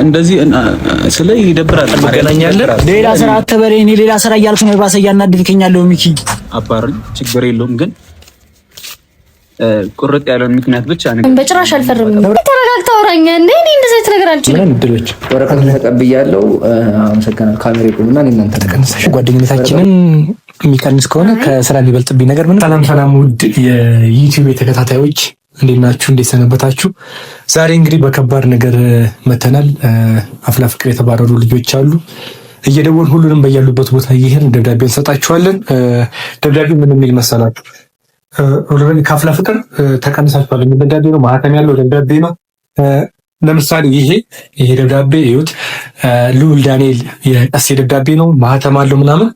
እንደዚህ ስለ ይደብራል። እንገናኛለን። ሌላ ስራ አትበለኝ። እኔ ሌላ ስራ እያልኩ ነው። ባሰ እያናደድከኝ ያለው ሚኪ። አባረኝ፣ ችግር የለውም ግን ቁርጥ ያለውን ምክንያት ብቻ ነው። በጭራሽ አልፈርምም። ተረጋግተህ አውራኝ እንዴ! እኔ እንደዚህ ነገር አልችልም። እድሎች ወረቀቱን ተቀብያለሁ። አመሰግናለሁ። ካሜራ ይቆምና እናንተ ተቀንሰሽ ጓደኝነታችንን የሚቀንስ ከሆነ ከስራ የሚበልጥብኝ ነገር ምን? ሰላም ሰላም፣ ውድ የዩቲዩብ ተከታታዮች እንዴት ናችሁ? እንዴት ሰነበታችሁ? ዛሬ እንግዲህ በከባድ ነገር መተናል። አፍላ ፍቅር የተባረሩ ልጆች አሉ። እየደወልን ሁሉንም በያሉበት ቦታ ይሄን ደብዳቤ እንሰጣችኋለን። ደብዳቤው ምን የሚል መሰላችሁ? ኦልሬዲ ከአፍላ ፍቅር ተቀንሳችኋል የሚል ደብዳቤ ነው። ማህተም ያለው ደብዳቤ ነው። ለምሳሌ ይሄ ደብዳቤ እዩት። ልዑል ዳንኤል የቀሴ ደብዳቤ ነው። ማህተም አለው ምናምን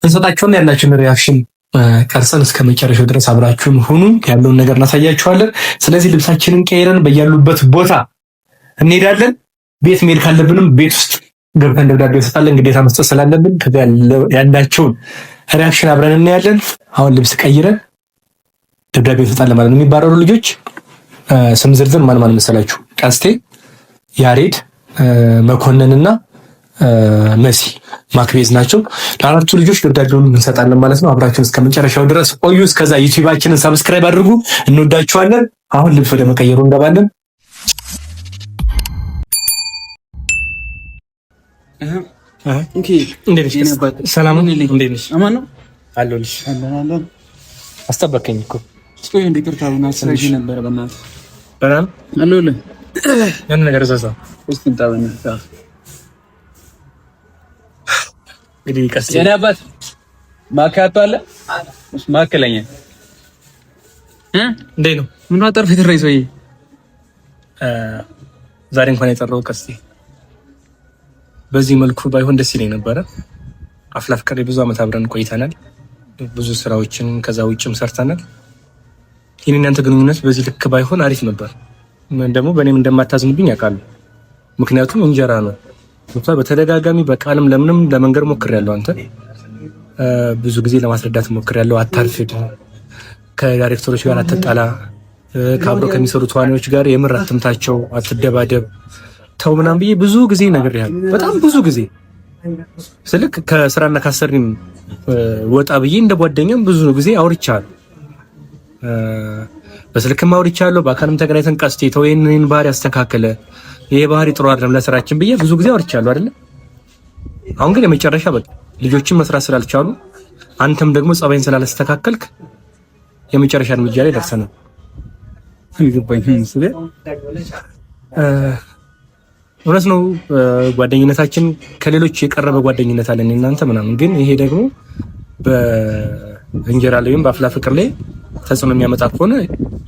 እንሰጣችኋለን። ያላችሁን ሪያክሽን ቀርጸን እስከ መጨረሻው ድረስ አብራችሁን ሁኑ። ያለውን ነገር እናሳያችኋለን። ስለዚህ ልብሳችንን ቀይረን በያሉበት ቦታ እንሄዳለን። ቤት መሄድ ካለብንም ቤት ውስጥ ገብተን ደብዳቤ እንሰጣለን። ግዴታ መስጠት ስላለብን ከዚያ ያላቸውን ሪያክሽን አብረን እናያለን። አሁን ልብስ ቀይረን ደብዳቤ እንሰጣለን ማለት ነው። የሚባረሩ ልጆች ስም ዝርዝር ማን ማን መሰላችሁ? ቀስቴ፣ ያሬድ፣ መኮንንና መሲ ማክቤዝ ናቸው። ለአራቱ ልጆች ደብዳቤውን እንሰጣለን ማለት ነው። አብራችሁን እስከ መጨረሻው ድረስ ቆዩ። እስከዛ ዩቲዩባችንን ሰብስክራይብ አድርጉ። እንወዳችኋለን። አሁን ልብስ ወደ መቀየሩ እንገባለን። ሰላም ነሽ? አማን ነው አለሁልሽ። አስጠበቀኝ እኮ ስቆይ እንዲቅርታውና ስለጂ ነበር በእናትህ በጣም አለሁልህ። ያን ነገር ዘዛ እስኪ እንታበና እንግዲህ ቀስ የኔ አባት ማካቶ አለ ማከለኛ እንዴ ነው ምን አጠርፍ ይተረይ ሰውዬ ዛሬ እንኳን የጠራው ቀስቴ በዚህ መልኩ ባይሆን ደስ ይለኝ ነበረ። አፍላ ፍቅር ብዙ አመት አብረን ቆይተናል። ብዙ ስራዎችን ከዛ ውጭም ሰርተናል። የእናንተ ግንኙነት በዚህ ልክ ባይሆን አሪፍ ነበር። ደግሞ በእኔም እንደማታዝንብኝ ያውቃሉ። ምክንያቱም እንጀራ ነው። በተደጋጋሚ በቃልም ለምንም ለመንገር ሞክሬያለሁ። አንተ ብዙ ጊዜ ለማስረዳት ሞክሬያለሁ። አታርፍድ፣ ከዳይሬክተሮች ጋር አትጣላ፣ ከአብሮ ከሚሰሩ ተዋናዮች ጋር የምር አትምታቸው፣ አትደባደብ፣ ተው ምናምን ብዬ ብዙ ጊዜ ነግሬያለሁ። በጣም ብዙ ጊዜ ስልክ ከስራና ካሰሪም ወጣ ብዬ እንደ ጓደኛም ብዙ ጊዜ አውርቻለሁ። በስልክም አውርቻለሁ። በአካልም ተገናኝተን ቀስቴ ተው ይሄን ባህሪ ያስተካከለ ይሄ ባህሪ ጥሩ አይደለም ለስራችን ብዬ ብዙ ጊዜ አውርቻለሁ አይደለ? አሁን ግን የመጨረሻ በቃ ልጆችን መስራት ስላልቻሉ አንተም ደግሞ ጸባይን ስላላስተካከልክ የመጨረሻ እርምጃ ላይ ደርሰናል። እውነት ነው ጓደኝነታችን ከሌሎች የቀረበ ጓደኝነት አለን እናንተ ምናምን፣ ግን ይሄ ደግሞ በእንጀራ ላይ ወይም በአፍላ ፍቅር ላይ ተጽዕኖ የሚያመጣ ከሆነ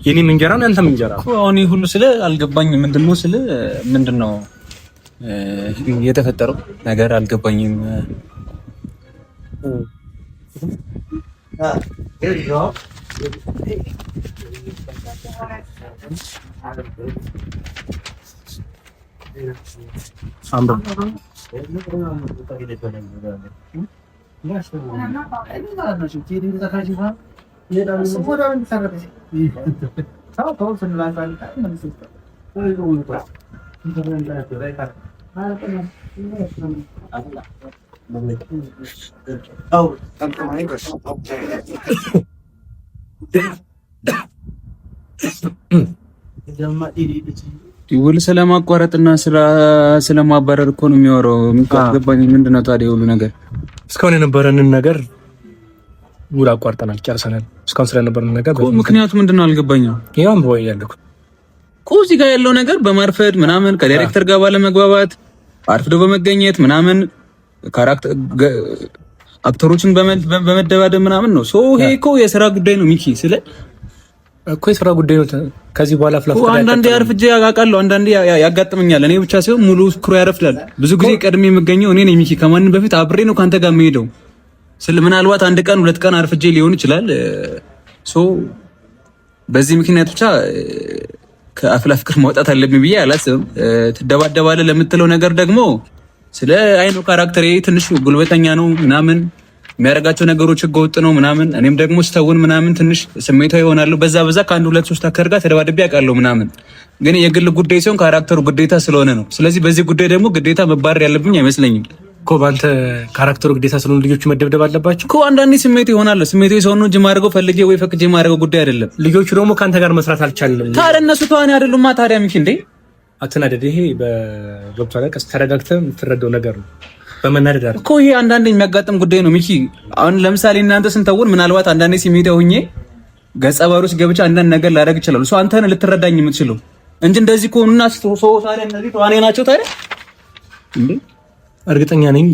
የኔም እንጀራ ነው ያንተም እንጀራ ነው። አሁን ይሄ ሁሉ ስለ አልገባኝም። ምንድነው ስለ ምንድነው የተፈጠረው ነገር አልገባኝም። ውል ስለማቋረጥና ስለማባረር እኮ ነው የሚያወራው። ገባኝ። ምንድነው ታዲያ ሁሉ ነገር? እስካሁን የነበረንን ነገር ውል አቋርጠናል፣ ጨርሰናል። እስካሁን ስለነበረን ነገር ምክንያቱ ምንድነው አልገባኝም። ያው ወይ ያለኩ እዚህ ጋር ያለው ነገር በማርፈድ ምናምን ከዳይሬክተር ጋር ባለመግባባት አርፍዶ በመገኘት ምናምን ካራክተር አክተሮችን በመደባደብ ምናምን ነው። ይሄ እኮ የሥራ ጉዳይ ነው ሚኪ። ስለ እኮ የሥራ ጉዳይ ነው። ከዚህ በኋላ ፍላፍ አንዳንዴ አርፍጄ ያውቃለሁ፣ አንዳንዴ ያጋጥመኛል። እኔ ብቻ ሳይሆን ሙሉ ክሩ ያረፍዳል። ብዙ ጊዜ ቀድሜ የምገኘው እኔ ነኝ ሚኪ። ከማንም በፊት አብሬ ነው ካንተ ጋር የምሄደው። ምናልባት አንድ ቀን ሁለት ቀን አርፍጄ ሊሆን ይችላል። በዚህ ምክንያት ብቻ ከአፍላ ፍቅር ማውጣት አለብኝ ብዬ አላስብም። ትደባደባለህ ለምትለው ነገር ደግሞ ስለ አይኑ ካራክተሬ ትንሽ ጉልበተኛ ነው ምናምን የሚያደርጋቸው ነገሮች ህገወጥ ነው ምናምን። እኔም ደግሞ ስተውን ምናምን ትንሽ ስሜታዊ ይሆናለሁ። በዛ ከአንድ 2-3 አከር ጋር ተደባድቤ ያውቃለሁ ምናምን። ግን የግል ጉዳይ ሲሆን ካራክተሩ ግዴታ ስለሆነ ነው። ስለዚህ በዚህ ጉዳይ ደግሞ ግዴታ መባረር ያለብኝ አይመስለኝም እኮ። በአንተ ካራክተሩ ግዴታ ስለሆነ ልጆቹ መደብደብ አለባቸው እኮ። አንዳንዴ ስሜት ይሆናል። ስሜት ሰው ነው እንጂ ማድረገው ፈልጌ ወይ ፈቅጄ ማድረገው ጉዳይ አይደለም። ልጆቹ ደግሞ ከአንተ ጋር መስራት አልቻለም። ታዲያ እነሱ ተዋኔ አይደሉማ። ታዲያ ሚኪ እንዴ አትናደድ። ይሄ በዶክተር አለቀስ ተረጋግተህ የምትረዳው ነገር ነው። በመናደድ አይደል እኮ። ይሄ አንዳንዴ የሚያጋጥም ጉዳይ ነው ሚኪ። አሁን ለምሳሌ እናንተ ስንተውን ምናልባት አንዳንዴ ስሜት ሆኜ ገጸ ባህሪ ውስጥ ገብቼ አንዳንድ ነገር ላደርግ ይችላል። እሱ አንተን ልትረዳኝ የምትችለው እንጂ እንደዚህ ከሆኑና ሰው ታዲያ እነዚህ ተዋኔ ናቸው ታዲያ እንዴ? እርግጠኛ ነኝ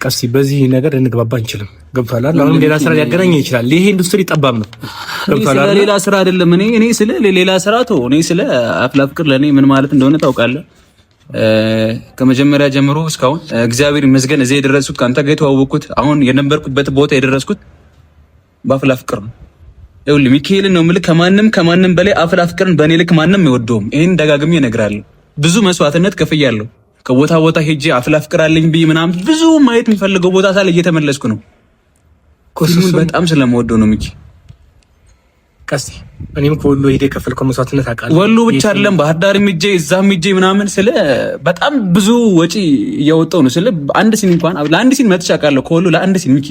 ቀሲ በዚህ ነገር ልንግባባ አንችልም። ገብቷል አይደል? አሁንም ሌላ ስራ ሊያገናኝ ይችላል። ይሄ ኢንዱስትሪ ጠባብ ነው። ገብቷል አይደል? ሌላ ስራ አይደለም። እኔ ስለ ሌላ ስራ እኔ ስለ አፍላ ፍቅር ለኔ ምን ማለት እንደሆነ ታውቃለህ። ከመጀመሪያ ጀምሮ እስካሁን እግዚአብሔር ይመስገን እዚህ የደረስኩት ከአንተ ጋር የተዋወቅኩት አሁን የነበርኩበት ቦታ የደረስኩት በአፍላ ፍቅር ነው። ይኸውልህ ሚካኤልን ነው የምልህ፣ ከማንም በላይ አፍላ ፍቅርን በእኔ ልክ ማንም አይወደውም። ይሄን ደጋግሜ እነግርሃለሁ። ብዙ መስዋዕትነት ከፍያለሁ። ከቦታ ቦታ ሄጄ አፍላ ፍቅር አለኝ ብዬ ምናምን ብዙ ማየት የሚፈልገው ቦታ ሳለ እየተመለስኩ ነው። ኮስሙን በጣም ስለምወደው ነው ሚኪ። ቀስ እኔም ከወሎ ሄደ የከፈልከው መስዋዕትነት አውቃለሁ። ወሎ ብቻ አይደለም ባህር ዳርም ሄጄ እዛም ሄጄ ምናምን ስለ በጣም ብዙ ወጪ እያወጣሁ ነው። ስለ አንድ ሲን እንኳን ለአንድ ሲን መጥቼ አውቃለሁ። ከወሎ ለአንድ ሲን ሚኪ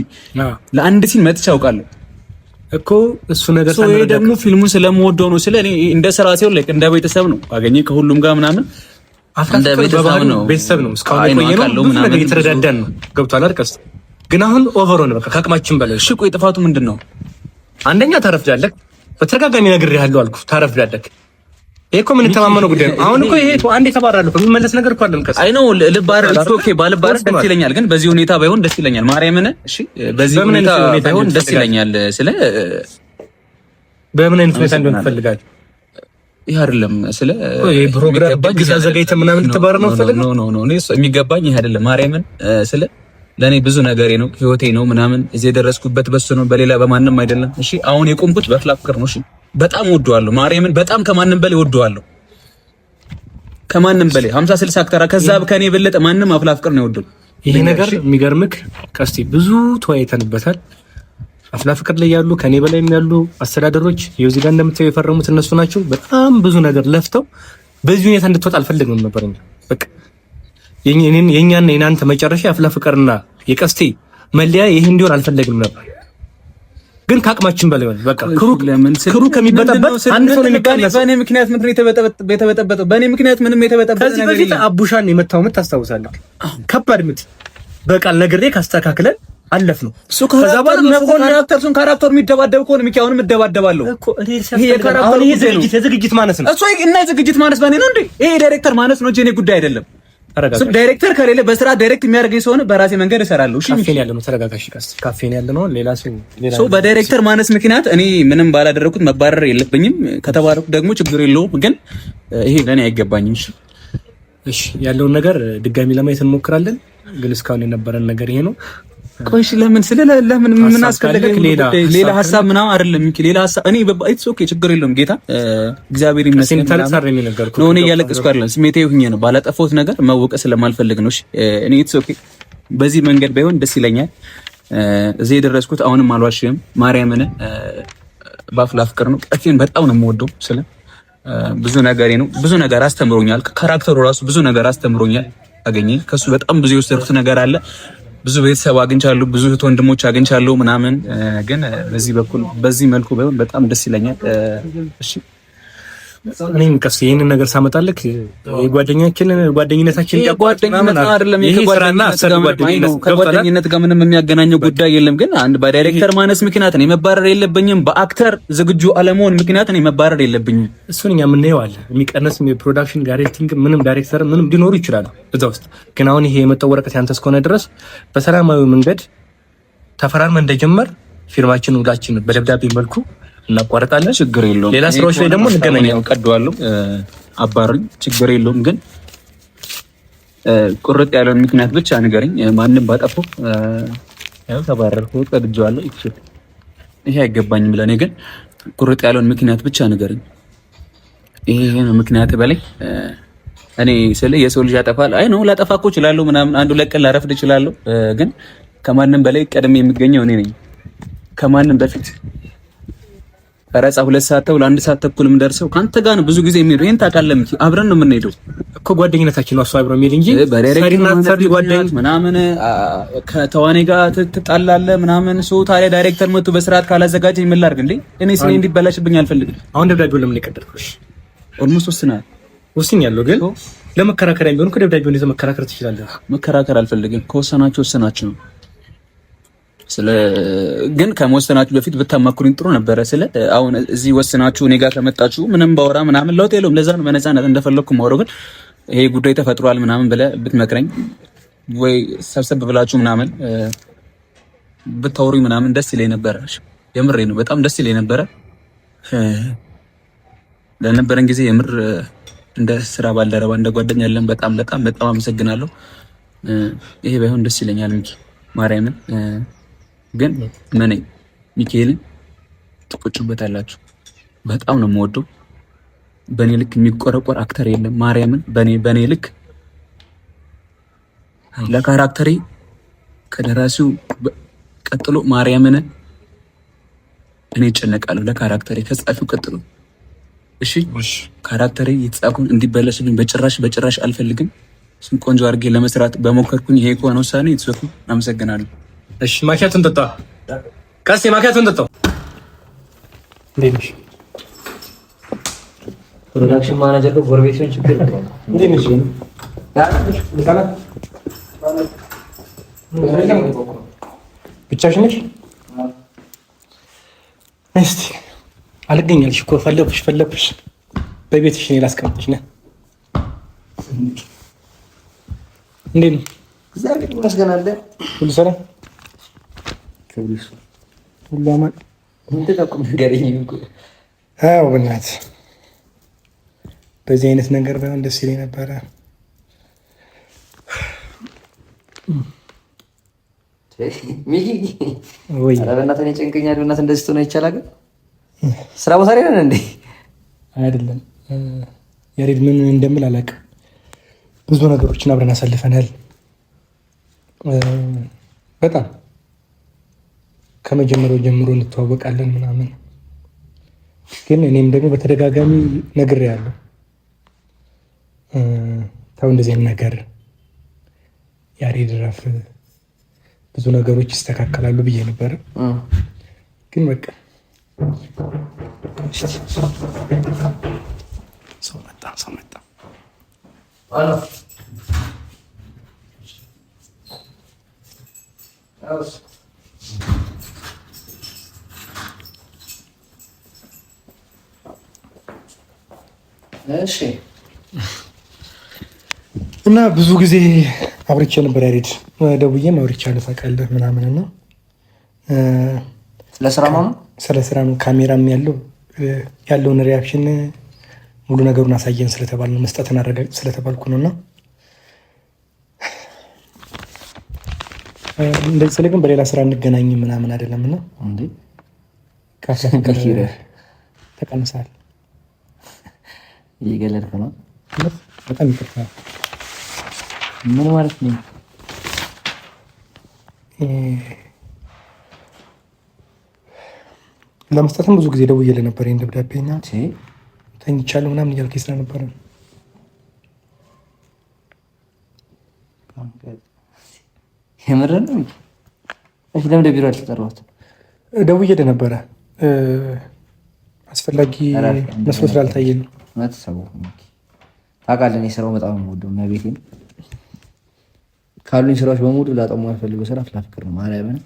ለአንድ ሲን መጥቼ አውቃለሁ እኮ። እሱ ነገር ሳይሆን ደግሞ ፊልሙን ስለምወደው ነው። ስለ እኔ እንደ ስራ ሲሆን ላይ እንደ ቤተሰብ ነው አገኘ ከሁሉም ጋር ምናምን እንደ ቤተሰብ ነው። እስካሁን የቆየነው ብዙ ነገር እየተረዳዳን ነው። ገብቷል አይደል? ቀስ ግን አሁን ኦቨር ሆነ በቃ ከአቅማችን በላይ። እሺ ቆይ ጥፋቱ ምንድን ነው? አንደኛ ታረፍዳለህ። በተደጋጋሚ ነግሬሃለሁ አልኩህ። ታረፍዳለህ። ይሄ እኮ ምን ተማመነው ጉዳይ ነው። አሁን እኮ ይሄ አንዴ ተባራለሁ የሚመለስ ነገር እኮ አይደለም። ቀስ አይ ነው ልባረር ኦኬ ባልባረር ደስ ይለኛል፣ ግን በዚህ ሁኔታ ባይሆን ደስ ይለኛል። ማርያምን እሺ፣ በዚህ ሁኔታ ባይሆን ደስ ይለኛል። ስለ በምን አይነት ሁኔታ እንደሆነ ትፈልጋለህ? ይሄ አይደለም ስለ ይሄ ፕሮግራም በግዛ ዘጋይተ ምናምን ተባረ ነው ፈልገው ኖ እኔ የሚገባኝ ይሄ አይደለም። ማርያምን ስለ ለኔ ብዙ ነገሬ ነው ህይወቴ ነው ምናምን እዚህ የደረስኩበት በሱ ነው፣ በሌላ በማንም አይደለም። እሺ አሁን የቆምኩት በአፍላ ፍቅር ነው። እሺ በጣም ወደዋለሁ ማርያምን፣ በጣም ከማንም በላይ ወደዋለሁ። ከማንም በላይ 50-60 አክተራ ከዛ ከኔ የበለጠ ማንም አፍላ ፍቅር ነው የወደው። ይሄ ነገር የሚገርምክ ቀስቲ ብዙ ተወያይተንበታል። አፍላ ፍቅር ላይ ያሉ ከኔ በላይም ያሉ አስተዳደሮች እዚህ ጋር እንደምታዩ የፈረሙት እነሱ ናቸው። በጣም ብዙ ነገር ለፍተው በዚህ ሁኔታ እንድትወጣ አልፈልግም ነበር። በቃ የኛና የናንተ መጨረሻ አፍላ ፍቅርና የቀስቴ መለያ ይሄ እንዲሆን አልፈለግም ነበር። ግን ከአቅማችን በላይ ሆነ። በቃ ክሩ ከሚበጠበጥ አንድ ሰው ነው የሚቀነስ። በእኔ ምክንያት ምንድን ነው የተበጠበጠው? በእኔ ምክንያት ምንም የተበጠበጠ ነገር የለም። ከዚህ በፊት አቡሻን የመታው ምት ታስታውሳለህ? ከባድ ምት በቃል ነግሬ ካስተካክለን አለፍ ነው እሱ። ከዛ በኋላ ካራክተሩ የሚደባደብ ከሆነ ሚኪ አሁንም እደባደባለሁ እኮ። ይሄ የካራክተሩ ዝግጅት ማነስ ነው እሱ። እና ዝግጅት ማነስ በእኔ ነው እንዴ? ይሄ ዳይሬክተር ማነስ ነው እንጂ እኔ ጉዳይ አይደለም። እሱ ዳይሬክተር ከሌለ በስራ ዳይሬክት የሚያደርገኝ ሰው ነው። በራሴ መንገድ እሰራለሁ። እሺ ካፌን ያለ ነው። ተረጋጋሽ። ካፌን ያለ ነው። ሌላ ሰው በዳይሬክተር ማነስ ምክንያት እኔ ምንም ባላደረኩት መባረር የለብኝም። ከተባረኩ ደግሞ ችግር የለውም። ግን ይሄ ለኔ አይገባኝም። እሺ ያለውን ነገር ድጋሚ ለማየት እንሞክራለን። ግን እስካሁን የነበረን ነገር ይሄ ነው። ቆይሽ ለምን ምን አስከለከክ? ሌላ ሐሳብ ምናምን አይደለም ሚኪ፣ ሌላ ሐሳብ እኔ ኢትስ ኦኬ፣ ችግር የለውም። ጌታ እግዚአብሔር ይመስገን። ነው እኔ እያለቀስኩ አይደለም፣ ስሜታዊ ሆኜ ነው። ባላጠፋሁት ነገር መወቀስ ስለማልፈልግ ነው። እሺ እኔ ኢትስ ኦኬ፣ በዚህ መንገድ ባይሆን ደስ ይለኛል። እዚህ የደረስኩት አሁንም አልዋሽም፣ ማርያምን በአፍላ ፍቅር ነው። ቀፊን በጣም ነው የምወደው። ስለ ብዙ ነገሬ ነው። ብዙ ነገር አስተምሮኛል። ካራክተሩ ራሱ ብዙ ነገር አስተምሮኛል። አገኘኝ ከሱ በጣም ብዙ የወሰድኩት ነገር አለ። ብዙ ቤተሰብ አግኝቻለሁ፣ ብዙ እህት ወንድሞች አግኝቻለሁ ምናምን። ግን በዚህ በኩል በዚህ መልኩ በጣም ደስ ይለኛል። እሺ እኔም ቀስ ይሄንን ነገር ሳመጣልክ ጓደኝነታችን ከጓደኝነት ጋር ምንም የሚያገናኘው ጉዳይ የለም። ግን አንድ በዳይሬክተር ማነስ ምክንያት እኔ መባረር የለብኝም። በአክተር ዝግጁ አለመሆን ምክንያት እኔ መባረር የለብኝም። እሱን እኛ የምናየው አለ። የሚቀነስ የፕሮዳክሽን ዳይሬክቲንግ ምንም ዳይሬክተር ምንም ሊኖሩ ይችላሉ እዛ ውስጥ። ግን አሁን ይሄ የመጣው ወረቀት ያንተ እስከሆነ ድረስ በሰላማዊ መንገድ ተፈራርመን እንደጀመር ፊርማችን ውላችን በደብዳቤ መልኩ እናቋርጣለን። ችግር የለውም። ሌላ ስራዎች ላይ ደግሞ እንገናኛለን። ቀደዋለሁ አባሩኝ፣ ችግር የለውም። ግን ቁርጥ ያለውን ምክንያት ብቻ ንገረኝ። ማንም ባጠፋው ያው ተባረርኩ፣ ቀድጄዋለሁ። ይሄ አይገባኝም ብለኔ፣ ግን ቁርጥ ያለውን ምክንያት ብቻ ንገረኝ። ይሄ ነው ምክንያት በላይ እኔ ስለ የሰው ልጅ ያጠፋል። አይ ነው ላጠፋ እኮ እችላለሁ ምናምን፣ አንዱ ለቀን ላረፍድ እችላለሁ። ግን ከማንም በላይ ቀድሜ የሚገኘው እኔ ነኝ። ከማንም በፊት ቀረጻ 2 ሰዓት ተኩል 1 ሰዓት ተኩል የምደርሰው ካንተ ጋር ነው። ብዙ ጊዜ የሚሄደው ይሄን ታውቃለህ እንጂ አብረን ነው የምንሄደው እኮ ጓደኝነታችን ነው። እሱ አብረን የሚሄድ እንጂ ጓደኝነት ምናምን ከተዋኔ ጋር ትጣላለህ ምናምን። ሰው ታዲያ ዳይሬክተር መጥቶ በስርዓት ካላዘጋጀኝ ምን ላድርግ እንዴ? እኔ ስለ እንዲበላሽብኝ አልፈልግም። አሁን ደብዳቤውን ለምን ይቀደድኩሽ? ኦልሞስት ወስኛለሁ፣ ግን ለመከራከሪያ ቢሆን ከደብዳቤውን ይዘህ መከራከር ትችላለህ። መከራከር አልፈልግም። ከወሰናችሁ ወሰናችሁ ነው። ግን ከመወሰናችሁ በፊት ብታማክሩኝ ጥሩ ነበረ። አሁን እዚህ ወሰናችሁ እኔ ጋር ከመጣችሁ ምንም ባወራ ምናምን ለውጥ የለውም። ለዛ ነው በነፃነት እንደፈለኩ ማወራው። ግን ይሄ ጉዳይ ተፈጥሯል ምናምን ብለህ ብትመክረኝ ወይ ሰብሰብ ብላችሁ ምናምን ብታወሩኝ ምናምን ደስ ይለኝ ነበረ። የምሬ ነው፣ በጣም ደስ ይለኝ ነበረ። ለነበረን ጊዜ የምር እንደ ስራ ባልደረባ እንደ ጓደኛ ያለን በጣም በጣም በጣም አመሰግናለሁ። ይሄ ባይሆን ደስ ይለኛል ሚኪ ማርያምን። ግን ምን ሚካኤልን ትቆጩበታላችሁ። በጣም ነው የምወደው። በኔ ልክ የሚቆረቆር አክተር የለም። ማርያምን በኔ ልክ ለካራክተሬ ከደራሲው ቀጥሎ ማርያምን እኔ እጨነቃለሁ። ለካራክተሬ ከጻፊው ቀጥሎ። እሺ ካራክተሬ የተጻፈውን እንዲበለስልኝ በጭራሽ አልፈልግም። እሱን ቆንጆ አድርጌ ለመስራት በሞከርኩኝ ይሄ ከሆነ ውሳኔ የተሰፉ አመሰግናለሁ። እሺ ማኪያቱን ጠጣ። ቀስ ማኪያቱን ጠጣው። እንዴት ነሽ? ፕሮዳክሽን ማናጀር ነው። ጎረቤት ሲሆን ችግር የለውም። እንዴት ነሽ? ብቻሽን ነሽ? እስቲ አልገኛልሽ እኮ ፈለኩሽ። በቤትሽ እኔ ላስቀምጥሽ ነህ። እንዴት ነው? እግዚአብሔር ይመስገን አለ። ሁሉ ሰላም ከብሪሱ ሁሉ አማን። እንዴ ታቆም ገረኝ እኮ። አዎ በእናትህ በዚህ አይነት ነገር ባይሆን ደስ ይለኝ ነበረ። ሚኪ ወይ ኧረ በእናትህ እኔ ጨንቀኛል። በእናትህ እንደዚህ ትሆነ ይቻላል? ግን ስራ ቦታ ላይ ነን እንዴ? አይደለም ያሬድ፣ ምን እንደምል አላውቅም። ብዙ ነገሮችን አብረን አሳልፈናል። በጣም ከመጀመሪያው ጀምሮ እንተዋወቃለን ምናምን። ግን እኔም ደግሞ በተደጋጋሚ ነግሬያለሁ፣ ተው እንደዚህ አይነት ነገር ያሬድ ረፍ፣ ብዙ ነገሮች ይስተካከላሉ ብዬ ነበር። ግን በቃ ሰው መጣ እሺ። እና ብዙ ጊዜ አብርቼ ነበር ያሬድ፣ ደውዬም አብርቻለሁ ታውቃለህ ምናምን። እና ስለ ስራ ነው። ካሜራም ያለውን ሪያክሽን ሙሉ ነገሩን አሳየን ስለተባል ነው፣ መስጠትን አረጋግጥ ስለተባልኩ ነው። እና እንደዚህ ስለ ግን በሌላ ስራ እንገናኝ ምናምን አይደለም። እና ተቀንሳል። እየገለድክ ነው። በጣም ይቅርታ። ምን ማለት ነው? ለመስጠትም ብዙ ጊዜ ደውዬልህ ነበር ይሄን ደብዳቤና ተኝቻለሁ ምናምን እያልከኝ ስለነበረ የምር ነው። እሺ ለምን ቢሮ አልተጠራሁት? ደውዬልህ ነበረ አስፈላጊ መስሎ ስላልታየኝ ነው። ታውቃለህ እኔ ስራው በጣም የምወደው እና ቤቴን ካሉኝ ስራዎች በሙሉ ላጠሙ ያልፈልገው ስራ ፍቅር ነው። ማርያምን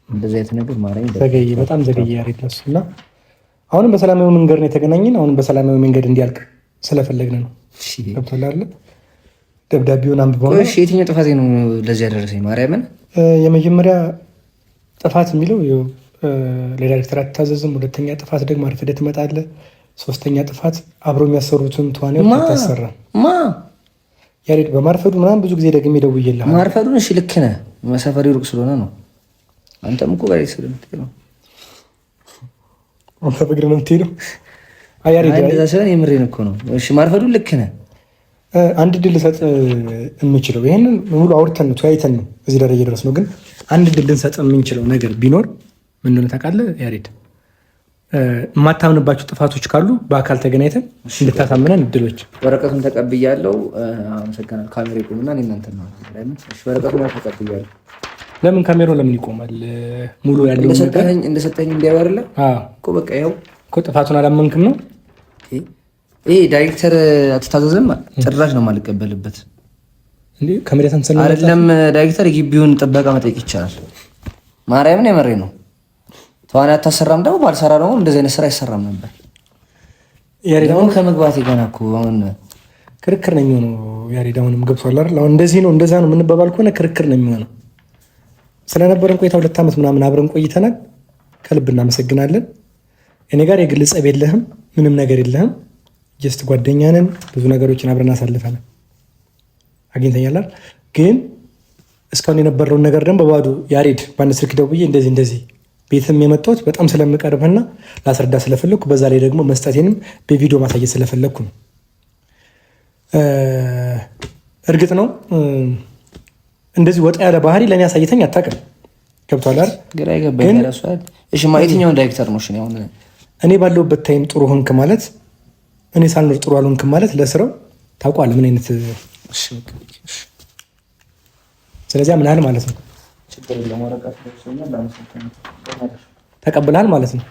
እንደዚህ አይነት ነገር ማርያምን ዘገየ፣ በጣም ዘገየ ያሬድ ለእሱ። እና አሁንም በሰላማዊ መንገድ ነው የተገናኘን። አሁንም በሰላማዊ መንገድ እንዲያልቅ ስለፈለግን ነው። ገብቶሃል? ደብዳቤውን አንብበው። እሺ የትኛው ጥፋቴ ነው ለዚህ ያደረሰኝ? ማርያምን የመጀመሪያ ጥፋት የሚለው ለዳይሬክተር አትታዘዝም። ሁለተኛ ጥፋት ደግሞ አርፍደህ ትመጣለህ። ሶስተኛ ጥፋት አብሮ የሚያሰሩትን ተዋናዮች አታሰራም። ያሬድ በማርፈዱ ምናምን ብዙ ጊዜ ደግሜ ደውዬልሃለሁ። ማርፈዱን እሺ ልክ ነህ። መሰፈሪ ሩቅ ስለሆነ ነው። አንተም እኮ ጋር ስለምትሄድ ነው። አንተ በእግር ነው የምትሄደው? አይ ያሬድ እንደዛ ሲሆን የምሬን እኮ ነው። እሺ ማርፈዱን ልክ ነህ። አንድ ድል ልሰጥ የምንችለው ይሄንን ሙሉ አውርተን ተያይተን ነው እዚህ ደረጃ ድረስ ነው። ግን አንድ ድል ልንሰጥ የምንችለው ነገር ቢኖር ምን እንደሆነ ታውቃለህ ያሬድ? የማታምንባቸው ጥፋቶች ካሉ በአካል ተገናኝተን እንድታሳምነን እድሎች። ወረቀቱን ተቀብያለሁ። አመሰግናለሁ። ካሜራ ይቆምና እናንተ ነው። እሺ ወረቀቱን ተቀብያለሁ። ለምን ካሜራው ለምን ይቆማል? ሙሉ ያለው ነገር እንደሰጠኝ እንዲያው አይደለ? እኮ በቃ ያው እኮ ጥፋቱን አላመንክም ነው። ይሄ ዳይሬክተር አትታዘዝም ጭራሽ ነው የማልቀበልበት እንዴ? ካሜራ ተንሰና አይደለም ዳይሬክተር የግቢውን ጥበቃ መጠየቅ ይቻላል። ማርያምን የመሬ ነው። ተዋናይ አታሰራም ደግሞ ባልሰራ ደግሞ እንደዚህ አይነት ስራ አይሰራም ነበር። ያሬዳውን ከመግባቴ ገና እኮ አሁን ክርክር ነው የሚሆነው። ያሬዳውንም ገብቷል አይደል? አሁን እንደዚህ ነው እንደዛ ነው የምንባባል ከሆነ ክርክር ነው የሚሆነው። ስለነበረን ቆይታ 2 ዓመት ምናምን አብረን ቆይተናል። ከልብ እናመሰግናለን። እኔ ጋር የግል ጸብ የለህም፣ ምንም ነገር የለህም። ጀስት ጓደኛ ነን። ብዙ ነገሮችን አብረን አሳልፈናል። አግኝተኛል። ግን እስካሁን የነበረውን ነገር ደግሞ በባዶ ያሬድ በአንድ ስልክ ደውዬ እንደዚህ ቤትም የመጣሁት በጣም ስለምቀርብህና ላስረዳ ስለፈለግኩ በዛ ላይ ደግሞ መስጠቴንም በቪዲዮ ማሳየት ስለፈለግኩ ነው። እርግጥ ነው እንደዚህ ወጣ ያለ ባህሪ ለእኔ አሳይተኝ አታውቅም። ገብቶሃል አይደል? ግራ ይገባኝ ራሱ አይደል? እሺ የትኛውን ዳይሬክተር ነው? እኔ ባለሁበት ታይም ጥሩ ሆንክ ማለት እኔ ሳልኖር ጥሩ አልሆንክም ማለት ለስራው ታውቋል ምን አይነት ስለዚህ ምን ያህል ማለት ነው ተቀብለሃል ማለት ነው።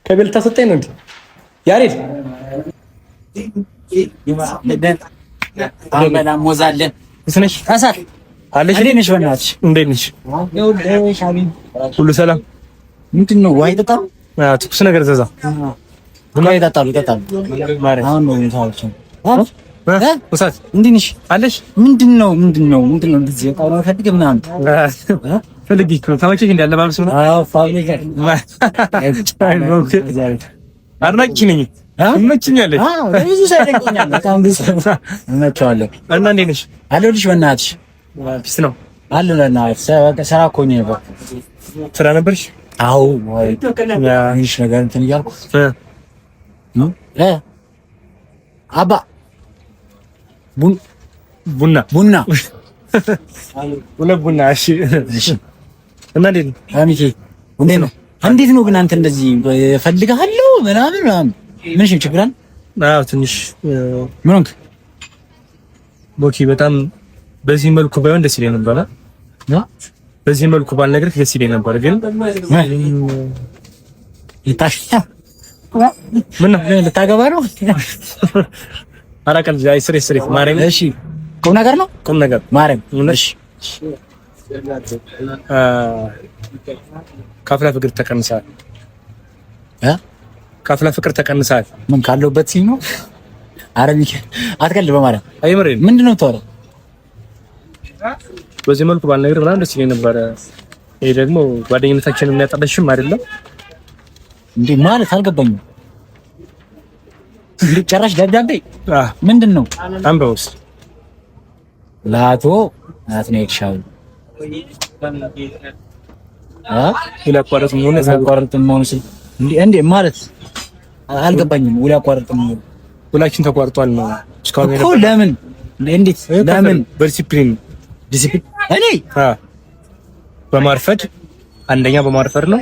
ከቤል ታሰጠኝ ነው እንዴ ያሬድ? ሞዛለን እስነሽ አሳር አለሽ ነሽ በእናትሽ እንዴት ነሽ? ሁሉ ሰላም? ምንድን ነው ዋይ ጠጣ? ትኩስ ነገር ዘዛ ቡና ይጠጣሉ። አሁን ነው ታውቁኝ ወሳት እንዴት ነሽ አለሽ? ምንድን ነው እንደዚህ ወጣው ነው ፈልግ ምናምን ፈልጊ ነው ታውቂኝ እንዳለ ባልስ ነው። አዎ ፋብሪካ አድናቂ ነኝ። እመችኛለሽ? አዎ ብዙ ሳይደንቀኛል። በጣም ብዙ እመቻለሁ። እና እንዴት ነሽ? አለሁልሽ በእናትሽ ፒስ ነው አለና ስራ እኮ ነው ነበር። ስራ ነበርሽ? አዎ ወይ ትንሽ ነገር እንትን እያልኩ አባ ቡና እሺ እና እንዴት ነው አሚቴ? እንዴት ነው ግን አንተ እንደዚህ ፈልግሃለሁ ምናምን ምን ችግር አለ? አዎ ትንሽ ምን ሆንክ? ቦኪ በጣም በዚህ መልኩ ባይሆን ደስ ይለኝ ነበር። በዚህ መልኩ ባልነግርህ ደስ ይለኝ ነበር ግን ምን ልታገባ ነው? አራቀን ጃይ ስሬ ማርያም። እሺ ቁም ነገር ነው ቁም ነገር ማርያም። እሺ ካፍላ ፍቅር ተቀንሳል። ካፍላ ፍቅር ተቀንሳል። ምን ካለውበት ሲል ነው? አረቢክ አትቀልድ በማርያም። አይምሬ ምንድነው የምታወራው? በዚህ መልኩ ባልነግርህ ምናምን ደስ ይለኝ ነበር። ይሄ ደግሞ ጓደኝነታችንን የሚያጠለሽም አይደለም እንዴ ማለት አልገባኝም። ጭራሽ ደብዳቤ ምንድን ነው? አንበውስ ለአቶ ናትናኤል ሻውል ያቋረጥም መሆኑ እንዴ ማለት አልገባኝም። ያቋረጥም ሁላችን ተቋርጧል ነው እስካሁን እኮ። ለምን? እንዴት? ለምን? በዲሲፕሊን እኔ በማርፈድ አንደኛ በማርፈድ ነው።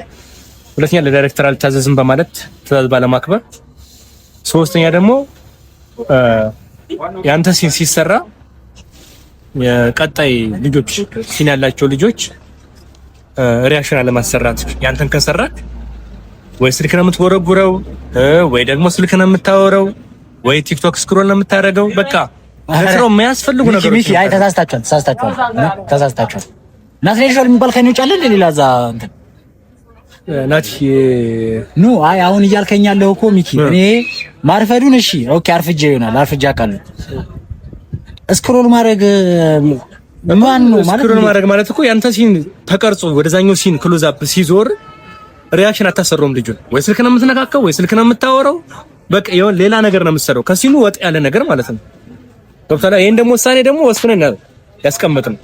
ሁለተኛ ለዳይሬክተር አልታዘዝም በማለት ትዕዛዝ ባለማክበር፣ ሶስተኛ ደግሞ ያንተ ሲን ሲሰራ የቀጣይ ልጆች ሲን ያላቸው ልጆች ሪአክሽን አለማሰራት። ያንተን ከሰራክ ወይ ስልክ ነው የምትወረጉረው፣ ወይ ደግሞ ስልክ ነው የምታወራው፣ ወይ ቲክቶክ ስክሮል ነው የምታደርገው። በቃ ለስራው የሚያስፈልጉ ነገሮች አይ ተሳስታችኋል። ናትናኤል ሻውል የሚባል ከኔ ውጭ አለ እንደ ሌላ እዛ እንትን ናቲ ኖ አይ አሁን እያልከኝ ያለው እኮ ሚኪ እኔ ማርፈዱን እሺ ኦኬ አርፍጄ ይሆናል አርፍጄ አውቃለሁ። ስክሮል ማድረግ ማን ነው ማለት? ስክሮል ማድረግ ማለት እኮ ያንተ ሲን ተቀርጾ ወደዛኛው ሲን ክሎዝ አፕ ሲዞር ሪአክሽን አታሰሩም ልጁን። ወይ ስልክ ነው የምትነካከው፣ ወይ ስልክ ነው የምታወራው። በቃ ይሁን ሌላ ነገር ነው የምትሰራው ከሲኑ ወጥ ያለ ነገር ማለት ነው። ዶክተር ይሄን ደግሞ ውሳኔ ደግሞ ወስነን ያስቀመጥን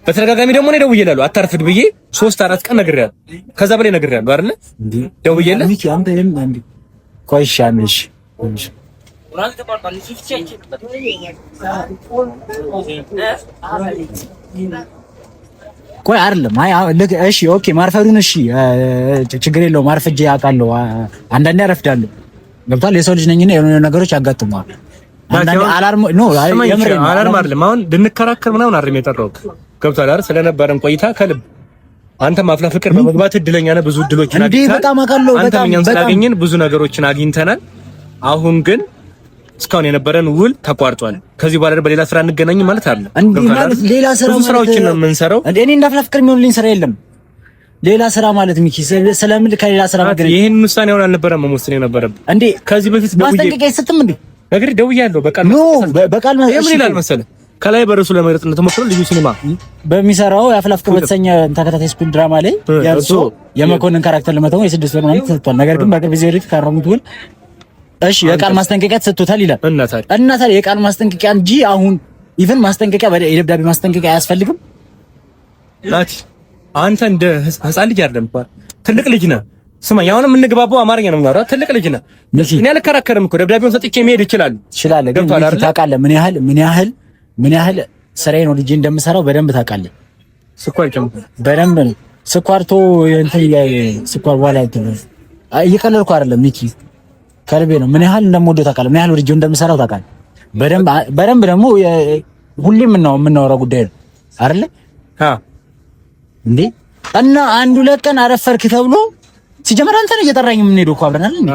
በተደጋጋሚ ደግሞ ነው ደውዬልሃለሁ አታርፍድ ብዬ 3-4 ቀን ነግሬያለሁ። ከዛ በላይ ነግሬያለሁ አይደል? ደውዬልህ ሚኪ አንተ እንዴ ቆይሻንሽ ቆይ አይደለም። አይ እሺ ኦኬ ማርፈዱን እሺ ችግር የለውም። ማርፈጄ አውቃለሁ። አንዳንዴ አረፍዳለሁ። ገብቷል። የሰው ልጅ ነኝና የሆነ ነገሮች ያጋጥማሉ። አንዳንዴ አላርም አላርም አይደለም። አሁን ልንከራከር ምናምን አይደለም የጠራሁት። ገብቷል አይደል? ስለነበረን ቆይታ ከልብ አንተ ማፍላ ፍቅር በመግባት እድለኛ ነህ። ብዙ እድሎችን አግኝተናል። በጣም አውቃለሁ። በጣም እኛን ስላገኘን ብዙ ነገሮችን አግኝተናል። አሁን ግን እስካሁን የነበረን ውል ተቋርጧል። ከዚህ በኋላ በሌላ ስራ እንገናኝ ማለት አይደለም። ማለት ሌላ ስራ ብዙ ስራዎችን ነው የምንሰራው። እኔ እንዳፍላ ፍቅር የሚሆንልኝ ስራ የለም። ሌላ ስራ ማለት ሚኪ ስለምን ከሌላ ስራ መገናኘት? ይሄን ውሳኔ አሁን አልነበረም መወሰን የነበረብህ እንዴ? ከዚህ በፊት ማስጠንቀቂያ አይሰጥም እንዴ? ነገር ደውያለሁ። በቃል ምን ይላል መሰለህ? ከላይ በርሱ ለመግለጽ እንደተሞከረ ልዩ ሲኒማ በሚሰራው የአፍላ ፍቅር በተሰኘ ተከታታይ ስኩል ድራማ ላይ ያርሶ የመኮንን ካራክተር ለመተው የ6 ወር ማለት ተሰጥቷል። ነገር ግን በቅርብ ጊዜ ወዲህ ካረሙት ውል እሺ የቃል ማስጠንቀቂያ ተሰጥቶታል ይላል። እና ታዲያ የቃል ማስጠንቀቂያ እንጂ አሁን ኢቭን ማስጠንቀቂያ የደብዳቤ ማስጠንቀቂያ አያስፈልግም። ናቲ አንተ እንደ ህፃን ልጅ አይደለም እንኳን ትልቅ ልጅ ነህ። ስማ ያሁን የምንግባባው አማርኛ ነው የምናወራው። ትልቅ ልጅ ነህ። እኔ አልከራከርም እኮ ደብዳቤውን ሰጥቼ መሄድ ይችላል። ግን ታውቃለህ ምን ያህል ስራዬን ወድጄ እንደምሰራው በደንብ ታውቃለህ። ስኳር ጨምቁ በደንብ ነው ስኳርቶ እንትን ስኳር በኋላ እየቀለድኩ አይደለም ሚኪ ከልቤ ነው። ምን ያህል እንደምወደው ታውቃለህ። ምን ያህል ወድጄው እንደምሰራው ታውቃለህ። በደንብ ደግሞ ሁሌም የምናወራው ጉዳይ ነው አይደለ? እንዴ እና አንድ ሁለት ቀን አረፈርክ ተብሎ ሲጀመር አንተ ነው እየጠራኝ የምንሄደው እኮ አብረን አይደል?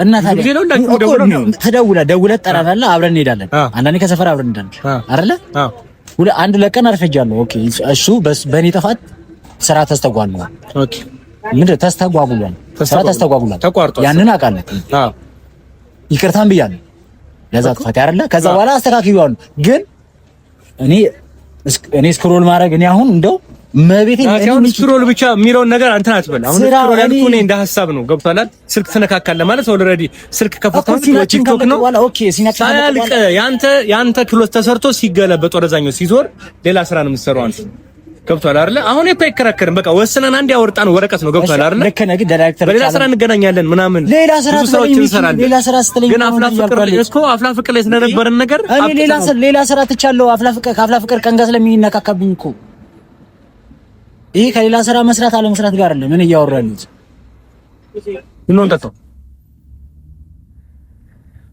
እና ታዲያ ደውለህ ትጠራናለህ፣ አብረን እንሄዳለን። አንዳንዴ ከሰፈር አብረን እንሄዳለን አይደለ? አንድ ሁለት ቀን አርፈጃለሁ። ኦኬ እሱ በእኔ ጥፋት ስራ ተስተጓጉሏል። ኦኬ ምንድን ተስተጓጉሏል? ስራ ተስተጓጉሏል፣ ተቋርጧል። ያንን አውቃለሁ። ይቅርታም ብያለሁ ለዛ ጥፋት አይደለ? ከዛ በኋላ አስተካክያለሁ። ግን እኔ ስክሮል ማድረግ እኔ አሁን እንደው መቤቴ አሁን ስክሮል ብቻ የሚለውን ነገር አንተ አትበል። አሁን ስክሮል ያልኩህ እኔ እንደ ሐሳብ ነው። ገብቶሃል? ስልክ ትነካካለህ ማለት ኦልሬዲ ስልክ ከፈተው ቲክቶክ ነው። ኦኬ ሲናልቅ ያንተ ክሎት ተሰርቶ ሲገለበጥ ወደዛኛው ሲዞር ሌላ ስራ ነው የምትሰራው አንተ። ገብቶሃል አይደለ? አሁን እኮ አይከራከርም። በቃ ወስነን አንድ ያወርጣን ወረቀት ነው። ገብቶሃል አይደለ? ልክ ነህ። ግን ዳይሬክተር በሌላ ስራ እንገናኛለን ምናምን ሌላ ስራ እንሰራለን። ሌላ ስራ ስትለኝ ግን አፍላ ፍቅር ላይ ስለነበረን ነገር እኔ ሌላ ስራ ትቻለሁ። ከአፍላ ፍቅር ቀን ጋር ስለሚነካካብኝ እኮ ይሄ ከሌላ ስራ መስራት አለ መስራት ጋር አይደለም። ምን እያወራሉት ነው እንጠጣው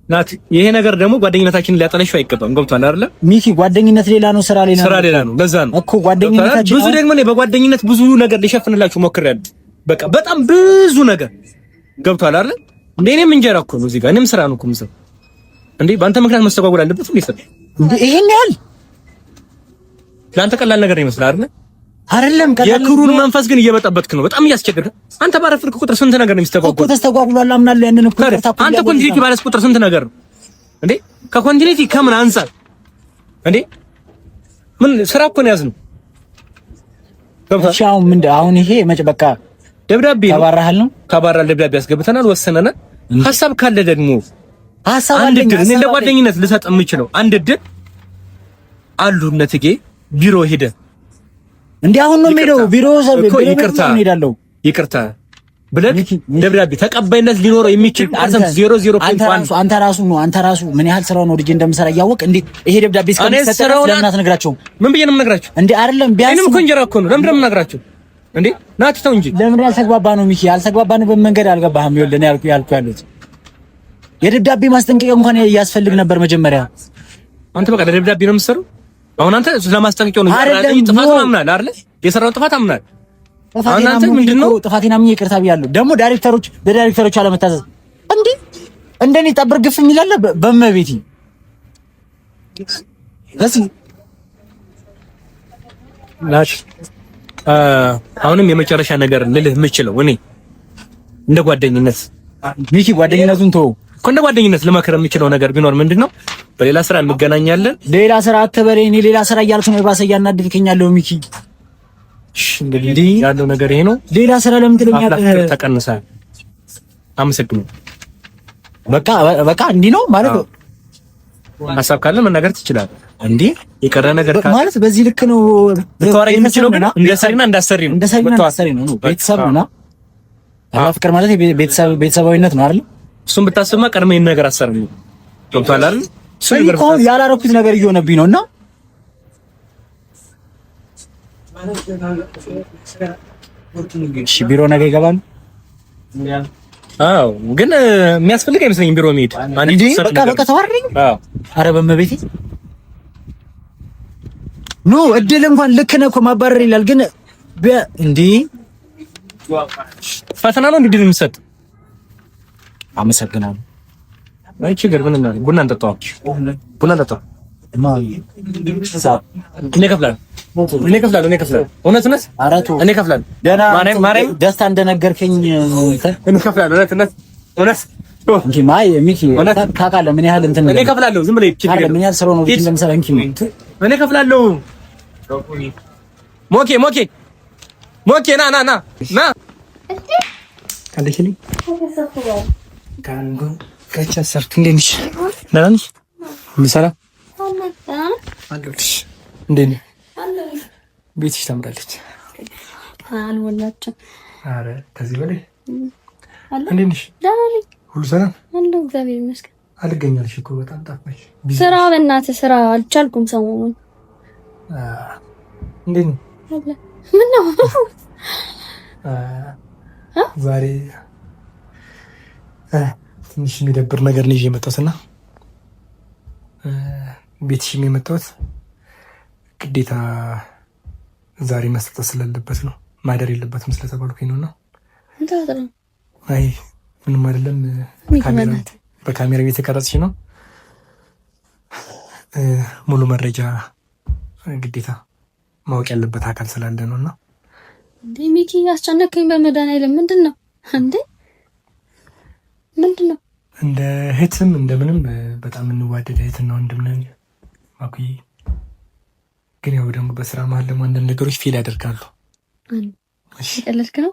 ናት። ይሄ ነገር ደግሞ ጓደኝነታችንን ሊያጠለሽው አይገባም። ገብቷል አይደለ ሚኪ? ጓደኝነት ሌላ ነው፣ ስራ ሌላ ነው። ለዛ ነው እኮ ጓደኝነታችን ብዙ ደግሞ እኔ በጓደኝነት ብዙ ነገር ሊሸፍንላችሁ ሞክሬያለሁ። በቃ በጣም ብዙ ነገር ገብቷል አይደለ? እንደ እኔም እንጀራ እኮ ነው እዚህ ጋር እኔም ስራ ነው እኮ የምሰራው። እንዴ በአንተ ምክንያት መስተጓጎል አለበት እንዴ? ሰጥ እንዴ ይሄን ያህል ለአንተ ቀላል ነገር ይመስላል አይደለ? አይደለም የክሩን መንፈስ ግን እየበጠበጥክ ነው። በጣም እያስቸገርክ አንተ ባረፍክ ቁጥር ስንት ነገር ነው የሚስተጓጎል እኮ ተስተጓጉሏል። አምናለሁ ያንን እኮ አንተ ኮንቲኒቲ ባለስ ቁጥር ስንት ነገር ነው እንዴ? ከኮንቲኒቲ ከምን አንፃር እንዴ? ምን ስራ እኮ ነው ያዝነው። ሻው ምን አሁን ይሄ በቃ ደብዳቤ ነው ተባራሃል ነው ተባራል። ደብዳቤ ያስገብተናል፣ ወሰነናል። ሐሳብ ካለ ደግሞ ሐሳብ አንድ ድል እኔ ለጓደኝነት ልሰጥ የምችለው አንድ ድል አሉነትጌ ቢሮ ሄደ እንዴ አሁን ነው የምሄደው ቢሮ ይቅርታ ብለህ ደብዳቤ ተቀባይነት ሊኖረው የሚችል ፐርሰንት 0.1 አንተ ራሱ ምን ያህል ስራው ነው ልጅ እንደምሰራ እያወቅ እንዴ ይሄ ደብዳቤ እስከሚሰጠው ለምን አትነግራቸውም? ምን ብዬ ነው የምነግራቸው እንዴ? አይደለም ቢያንስ እኔም እኮ እንጀራ እኮ ነው። ለምን የምነግራቸው እንዴ? ናቲ ተው እንጂ ለምን ያልተግባባ ነው ሚኪ? ያልተግባባንበት መንገድ አልገባህም። ይኸውልህ እኔ ያልኩ ያሉት የደብዳቤ ማስጠንቀቂያ እንኳን ያስፈልግ ነበር መጀመሪያ። አንተ በቃ ደብዳቤ ነው የምትሰራው። አሁን አንተ ስለማስጠንቀቂያው ነው ያራለኝ። ጥፋት አምናለህ አይደል? የሰራውን ጥፋት አምናለህ። አሁን አንተ ምንድነው ጥፋቴን አምኜ ይቅርታ ብያለሁ። ደግሞ ዳይሬክተሮች አለመታዘዝ እንዴ እንደኔ ጠብር ግፍ የሚላለ በመቤቴ እዚህ ናሽ። አሁንም የመጨረሻ ነገር ልልህ የምችለው እኔ እንደ ጓደኝነት ሚኪ ጓደኝነቱን ተወው እኮ እንደ ጓደኝነት ልመክር የምችለው ነገር ቢኖር ምንድነው በሌላ ስራ እንገናኛለን። ሌላ ስራ አትበለኝ። እኔ ሌላ ስራ እያልኩ ነው የባሰ እያናደድከኛለሁ ሚኪ። እንግዲህ ያለው ነገር ይሄ ነው። ሌላ ስራ ለምን ትለኛለህ? ተቀንሰህ አመሰግናለሁ። በቃ እንዲህ ነው ማለት ነው። ሀሳብ ካለ መናገር ትችላለህ። እንዴ የቀረ ነገር ካለ ማለት በዚህ ልክ ነው ልታወራኝ የምችለው። ግን እንደ ሰሪና እንዳሰሪ ነው ቤተሰብ ነውና ፍቅር ማለት ቤተሰባዊነት ነው አይደል? እሱን ብታስብማ ቀድመህ ይሄን ነገር አሰርልኝ ገብቷል አይደል? ያላረኩት ነገር እየሆነብኝ ነውና እሺ ቢሮ ነገ ይገባል። አዎ ግን የሚያስፈልግ አይመስለኝም ቢሮ መሄድ እንዴ በቃ ተዋረኝ። ኧረ በመቤቴ ኖ እድል እንኳን ልክ ነህ እኮ ማባረር ይላል ግን እንዴ ፈተና ነው እንዴ የሚሰጥ? አመሰግናለሁ። አይ ችግር ምን ነው ቡና እንጠጣው። ቡና እንጠጣው። እኔ እከፍላለሁ። እውነት እኔ እከፍላለሁ። ደህና ማርያም ደስታ እንደነገርከኝ እኔ እከፍላለሁ። እውነት እንኪ ማይ ሚኪ ታውቃለህ ምን ያህል እንትን እኔ እከፍላለሁ። ዝም ብለህ ችግር ምን ያህል ስራው ነው እንዴ እንደምሰራ እንኪ እኔ እከፍላለሁ። ሞኬ ና ካለሽልኝ ካንጎ ከቻ ሰርት እንዴት ነሽ? ደህና ነሽ? ሁሉ ሰላም አለሁልሽ። እንዴት ነሽ? ቤትሽ ታምራለች። አልወላችሁ። ኧረ ከዚህ በላይ እንዴት ነሽ? ሁሉ ሰላም አለሁ እግዚአብሔር ይመስገን። አልገኛልሽ እኮ በጣም ጠፋሽ። ስራ በእናትህ ስራ አልቻልኩም ሰሞኑን። እንዴት ነው? ምን ነው ዛሬ ትንሽ የሚደብር ነገር ነው ይዤ የመጣሁትና ቤትሽም የመጣሁት ግዴታ ዛሬ መስጠት ስላለበት ነው። ማደር የለበትም ስለተባልኩኝ ነው። አይ ምንም አይደለም። በካሜራ የተቀረጽሽ ነው። ሙሉ መረጃ ግዴታ ማወቅ ያለበት አካል ስላለ ነውና እንዴ ሚኪ ያስጨነቀኝ በመድኃኒዓለም ምንድን ነው እንዴ? ምንድን ነው? እንደ እህትም እንደምንም በጣም እንዋደድ እህትና ወንድም ነን። ማኩይ ግን ያው ደግሞ በስራ መሀል ደግሞ አንዳንድ ነገሮች ፌል ያደርጋሉ። እሺ ቀለልክ ነው?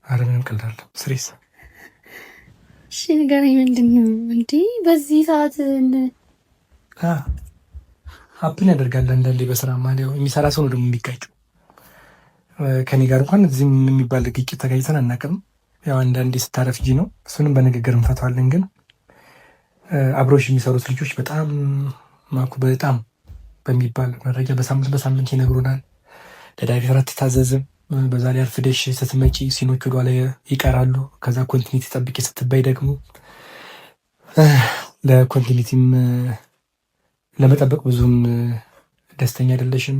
ኧረ ምንም ቀልድ አይደለም። ስሬስ እሺ ንገረኝ ምንድን ነው እንዴ? በዚህ ሰዓት ሀፕን ያደርጋል አንዳንዴ በስራ መሀል። ያው የሚሰራ ሰው ነው ደግሞ የሚጋጨው። ከኔ ጋር እንኳን እዚህም የሚባል ግጭት ተጋጭተን አናውቅም። ያው አንዳንዴ ስታረፍጂ ነው፣ እሱንም በንግግር እንፈታዋለን። ግን አብሮሽ የሚሰሩት ልጆች በጣም ማኩ በጣም በሚባል መረጃ በሳምንት ይነግሩናል። ለዳይሬክተር አትታዘዝም፣ በዛ ላይ አርፍደሽ ስትመጪ ሲኖች ወደ ኋላ ይቀራሉ። ከዛ ኮንቲኒቲ ጠብቄ ስትባይ ደግሞ ለኮንቲኒቲም ለመጠበቅ ብዙም ደስተኛ አይደለሽም።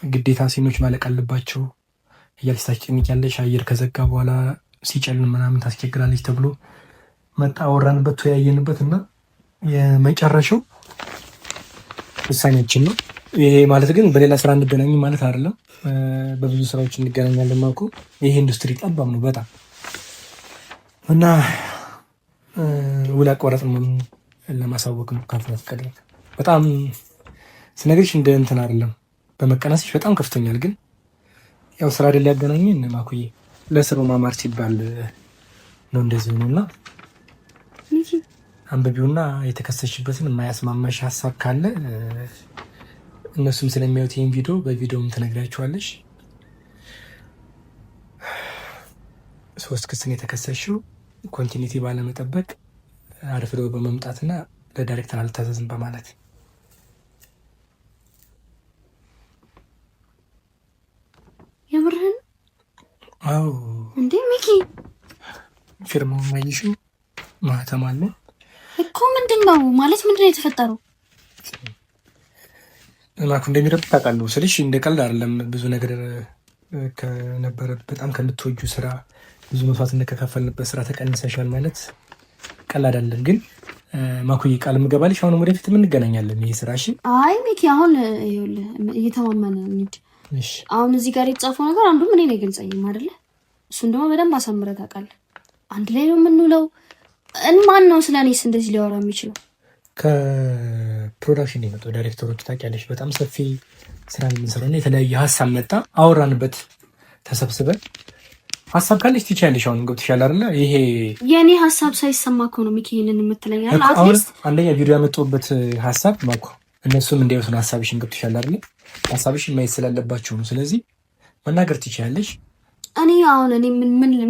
ግዴታ ሲኖች ማለቅ አለባቸው እያልሽ ታስጨንቂያለሽ። አየር ከዘጋ በኋላ ሲጨልም ምናምን ታስቸግራለች ተብሎ መጣ አወራንበት፣ ተወያየንበት እና የመጨረሻው ውሳኔያችን ነው። ይሄ ማለት ግን በሌላ ስራ እንገናኝ ማለት አይደለም። በብዙ ስራዎች እንገናኛለን። ማውቁ ይሄ ኢንዱስትሪ ጠባብ ነው በጣም እና ውል አቋራጥ ለማሳወቅ ነው። ካፈቀደ በጣም ስነግርሽ እንደ እንትን አይደለም፣ በመቀናሰሽ በጣም ከፍቶኛል። ግን ያው ስራ አይደል ያገናኘን ማኩዬ፣ ለስራው ማማር ሲባል ነው እንደዚህ ነው። እና አንብቢውና የተከሰሽበትን የማያስማማሽ ሀሳብ ካለ እነሱም ስለሚያዩት ይህን ቪዲዮ በቪዲዮም ትነግራቸዋለሽ። 3 ክስን የተከሰሽው ኮንቲኒቲ ባለመጠበቅ፣ አርፍዶ በመምጣትና ለዳይሬክተር አልታዘዝም በማለት። የምርህን? አዎ። እንዴ ሚኪ ፊርማውን ማይሽው ማህተም አለ እኮ። ምንድን ነው ማለት? ምንድን ነው የተፈጠረው? ማኩ እንደሚረብ ታውቃለሁ ስልሽ እንደ ቀልድ አይደለም። ብዙ ነገር ከነበረ በጣም ከምትወጁ ስራ ብዙ መስዋዕትነት ከከፈልንበት ስራ ተቀንሰሻል ማለት ቀላል አይደለም። ግን ማኩዬ ቃል ምገባልሽ አሁንም ወደፊት እንገናኛለን። ይሄ ስራ እሺ? አይ ሚኪ አሁን ይኸውልህ እየተማመነ እንጂ አሁን እዚህ ጋር የተጻፈው ነገር አንዱ ምን ነው የገልጸኝም አይደለ? እሱን ደግሞ በደንብ አሳምረህ ታውቃለህ። አንድ ላይ ነው የምንውለው። ማን ነው ስለኔስ እንደዚህ ሊያወራ የሚችለው? ከፕሮዳክሽን የመጣው ዳይሬክተሮች ታውቂያለሽ፣ በጣም ሰፊ ስራ የምንሰራው የተለያየ ሀሳብ መጣ፣ አወራንበት፣ ተሰብስበን ሀሳብ ካለሽ ትችያለሽ። አሁን ገብቶሻል አይደለ? ይሄ የኔ ሀሳብ ሳይሰማ እኮ ነው ሚኪ ይሄንን የምትለኛል። አትሊስት አንደኛ ቪዲዮ ያመጣሁበት ሀሳብ ማኩ እነሱም እንዲያዩት ነው ሀሳብሽን። ገብቶሻል አይደለ? ሀሳብሽን ማየት ስላለባቸው ነው። ስለዚህ መናገር ትችያለሽ። እኔ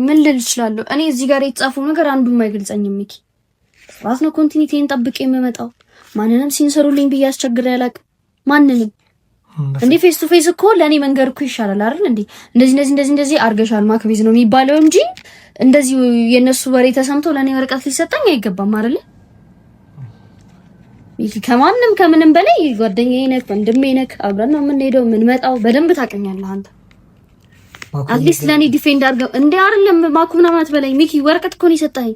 ምን ልል እችላለሁ? እኔ እዚህ ጋር የተጻፈው ነገር አንዱም አይገልጸኝም ሚኪ። ራስ ነው ኮንቲኒቲን ጠብቄ የምመጣው። ማንንም ሲንሰሩልኝ ብዬ አስቸግሬ አላውቅም። ማንንም እንዴ ፌስ ቱ ፌስ እኮ ለኔ መንገር እኮ ይሻላል አይደል እንዴ? እንደዚህ አርገሻል ማክቤዝ ነው የሚባለው እንጂ እንደዚህ የነሱ ወሬ ተሰምቶ ለኔ ወረቀት ሊሰጠኝ አይገባም አይደል? ከማንም ከምንም በላይ ጓደኛዬ ነህ፣ ወንድሜ ነህ፣ አብረን ነው የምንሄደው የምንመጣው። በደንብ ታውቀኛለህ አንተ። አትሊስት ለኔ ዲፌንድ አድርገው እንዴ አይደለም ማኩ ምናምን አትበለኝ ሚኪ። ወረቀት እኮ ነው የሰጠኸኝ።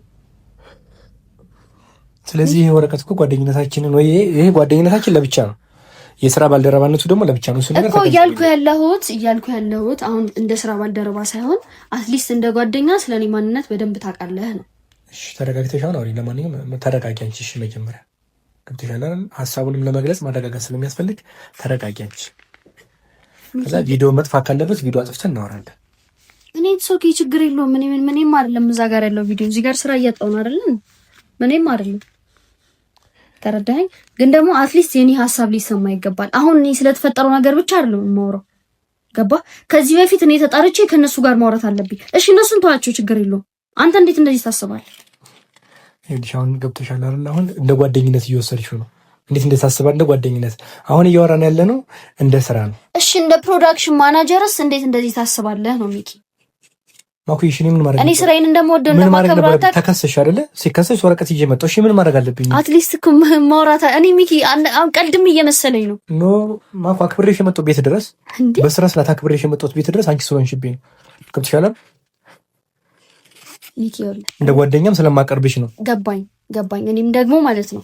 ስለዚህ ይሄ ወረቀት እኮ ጓደኝነታችንን ወይ ይሄ ጓደኝነታችን ለብቻ ነው፣ የስራ ባልደረባነቱ ደግሞ ለብቻ ነው። እኮ እያልኩ ያለሁት አሁን እንደ ስራ ባልደረባ ሳይሆን አትሊስት እንደ ጓደኛ ስለኔ ማንነት በደንብ ታውቃለህ ነው። እሺ ተረጋግተሽ አሁን አውሪ። ለማንኛውም ተረጋጊ አንቺ። እሺ መጀመሪያ ገብተሻል አይደል? ሀሳቡንም ለመግለጽ ማረጋጋት ስለሚያስፈልግ ተረጋጊ አንቺ። ከዛ ቪዲዮ መጥፋት ካለበት ቪዲዮ አጥፍተን እናወራለን። እኔ ሶኪ ችግር የለውም። ምንም አይደለም። እዛ ጋር ያለው ቪዲዮ እዚህ ጋር ስራ እያጣው ነው አይደል? ምንም አይደለም። ተረዳኸኝ? ግን ደግሞ አትሊስት የኔ ሀሳብ ሊሰማ ይገባል። አሁን እኔ ስለተፈጠረው ነገር ብቻ አይደለም የማወራው። ገባ? ከዚህ በፊት እኔ ተጣርቼ ከነሱ ጋር ማውራት አለብኝ። እሺ እነሱን ተዋቸው፣ ችግር የለውም። አንተ እንዴት እንደዚህ ታስባለህ? ይኸውልሽ አሁን ገብቶሻል አይደል? አሁን እንደ ጓደኝነት እየወሰድሽው ነው። እንዴት እንደታስባል እንደ ጓደኝነት። አሁን እያወራን ያለ ነው እንደ ስራ ነው። እሺ እንደ ፕሮዳክሽን ማናጀርስ እንዴት እንደዚህ ታስባለህ ነው ሚኪ? ማኩይሽ ምን ማድረግ እኔ ስራዬን እንደምወደው እንደማከብራት ተከሰሽ አይደለ? ሲከሰሽ ወረቀት ይዤ መጣሁ። እሺ ምን ማድረግ አለብኝ? አትሊስት እኮ ማውራት እኔ ሚኪ ቀልድም እየመሰለኝ ነው። ኖ ማኩ አክብሬሽ የመጣሁ ቤት ድረስ በስራ ስላት አክብሬሽ የመጣሁት ቤት ድረስ አንቺ ስለሆንሽብኝ ገብቶሻል ሚኪ? እንደ ጓደኛም ስለማቀርብሽ ነው። ገባኝ። እኔም ደግሞ ማለት ነው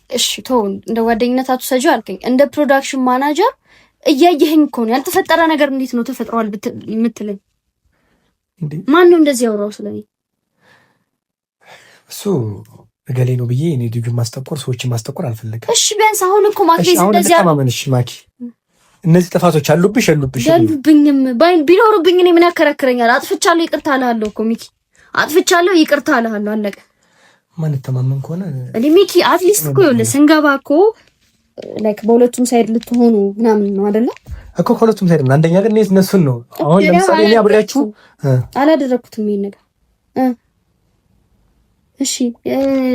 እሺ ተው እንደ ጓደኝነት አትሰጂው አልከኝ። እንደ ፕሮዳክሽን ማናጀር እያየኸኝ እኮ ነው። ያልተፈጠረ ነገር እንዴት ነው ተፈጥሯል የምትለኝ? ማን ነው እንደዚህ ያወራው ስለኔ? እሱ እገሌ ነው ብዬ እኔ ልጁን ማስጠቆር ሰዎችን ማስጠቆር አልፈልግም። እሺ ቢያንስ አሁን እኮ ማክቤዝ እንደዚህ አማመንሽ ማኪ፣ እነዚህ ጥፋቶች አሉብሽ ያሉብኝም ቢኖሩብኝ እኔ ምን ያከራክረኛል? አጥፍቻለሁ ይቅርታ አልሃለሁ እኮ ሚኪ፣ አጥፍቻለሁ ይቅርታ አልሃለሁ አለቀ። ማን ተማመን ከሆነ እኔ ሚኪ አትሊስት እኮ ይኸውልህ ስንገባ እኮ ላይክ በሁለቱም ሳይድ ልትሆኑ ምናምን ነው አይደለ እኮ ከሁለቱም ሳይድ ነው። አንደኛ ግን እነሱን ነው አሁን ለምሳሌ እኔ አብሬያችሁ አላደረኩትም ይሄን ነገር እሺ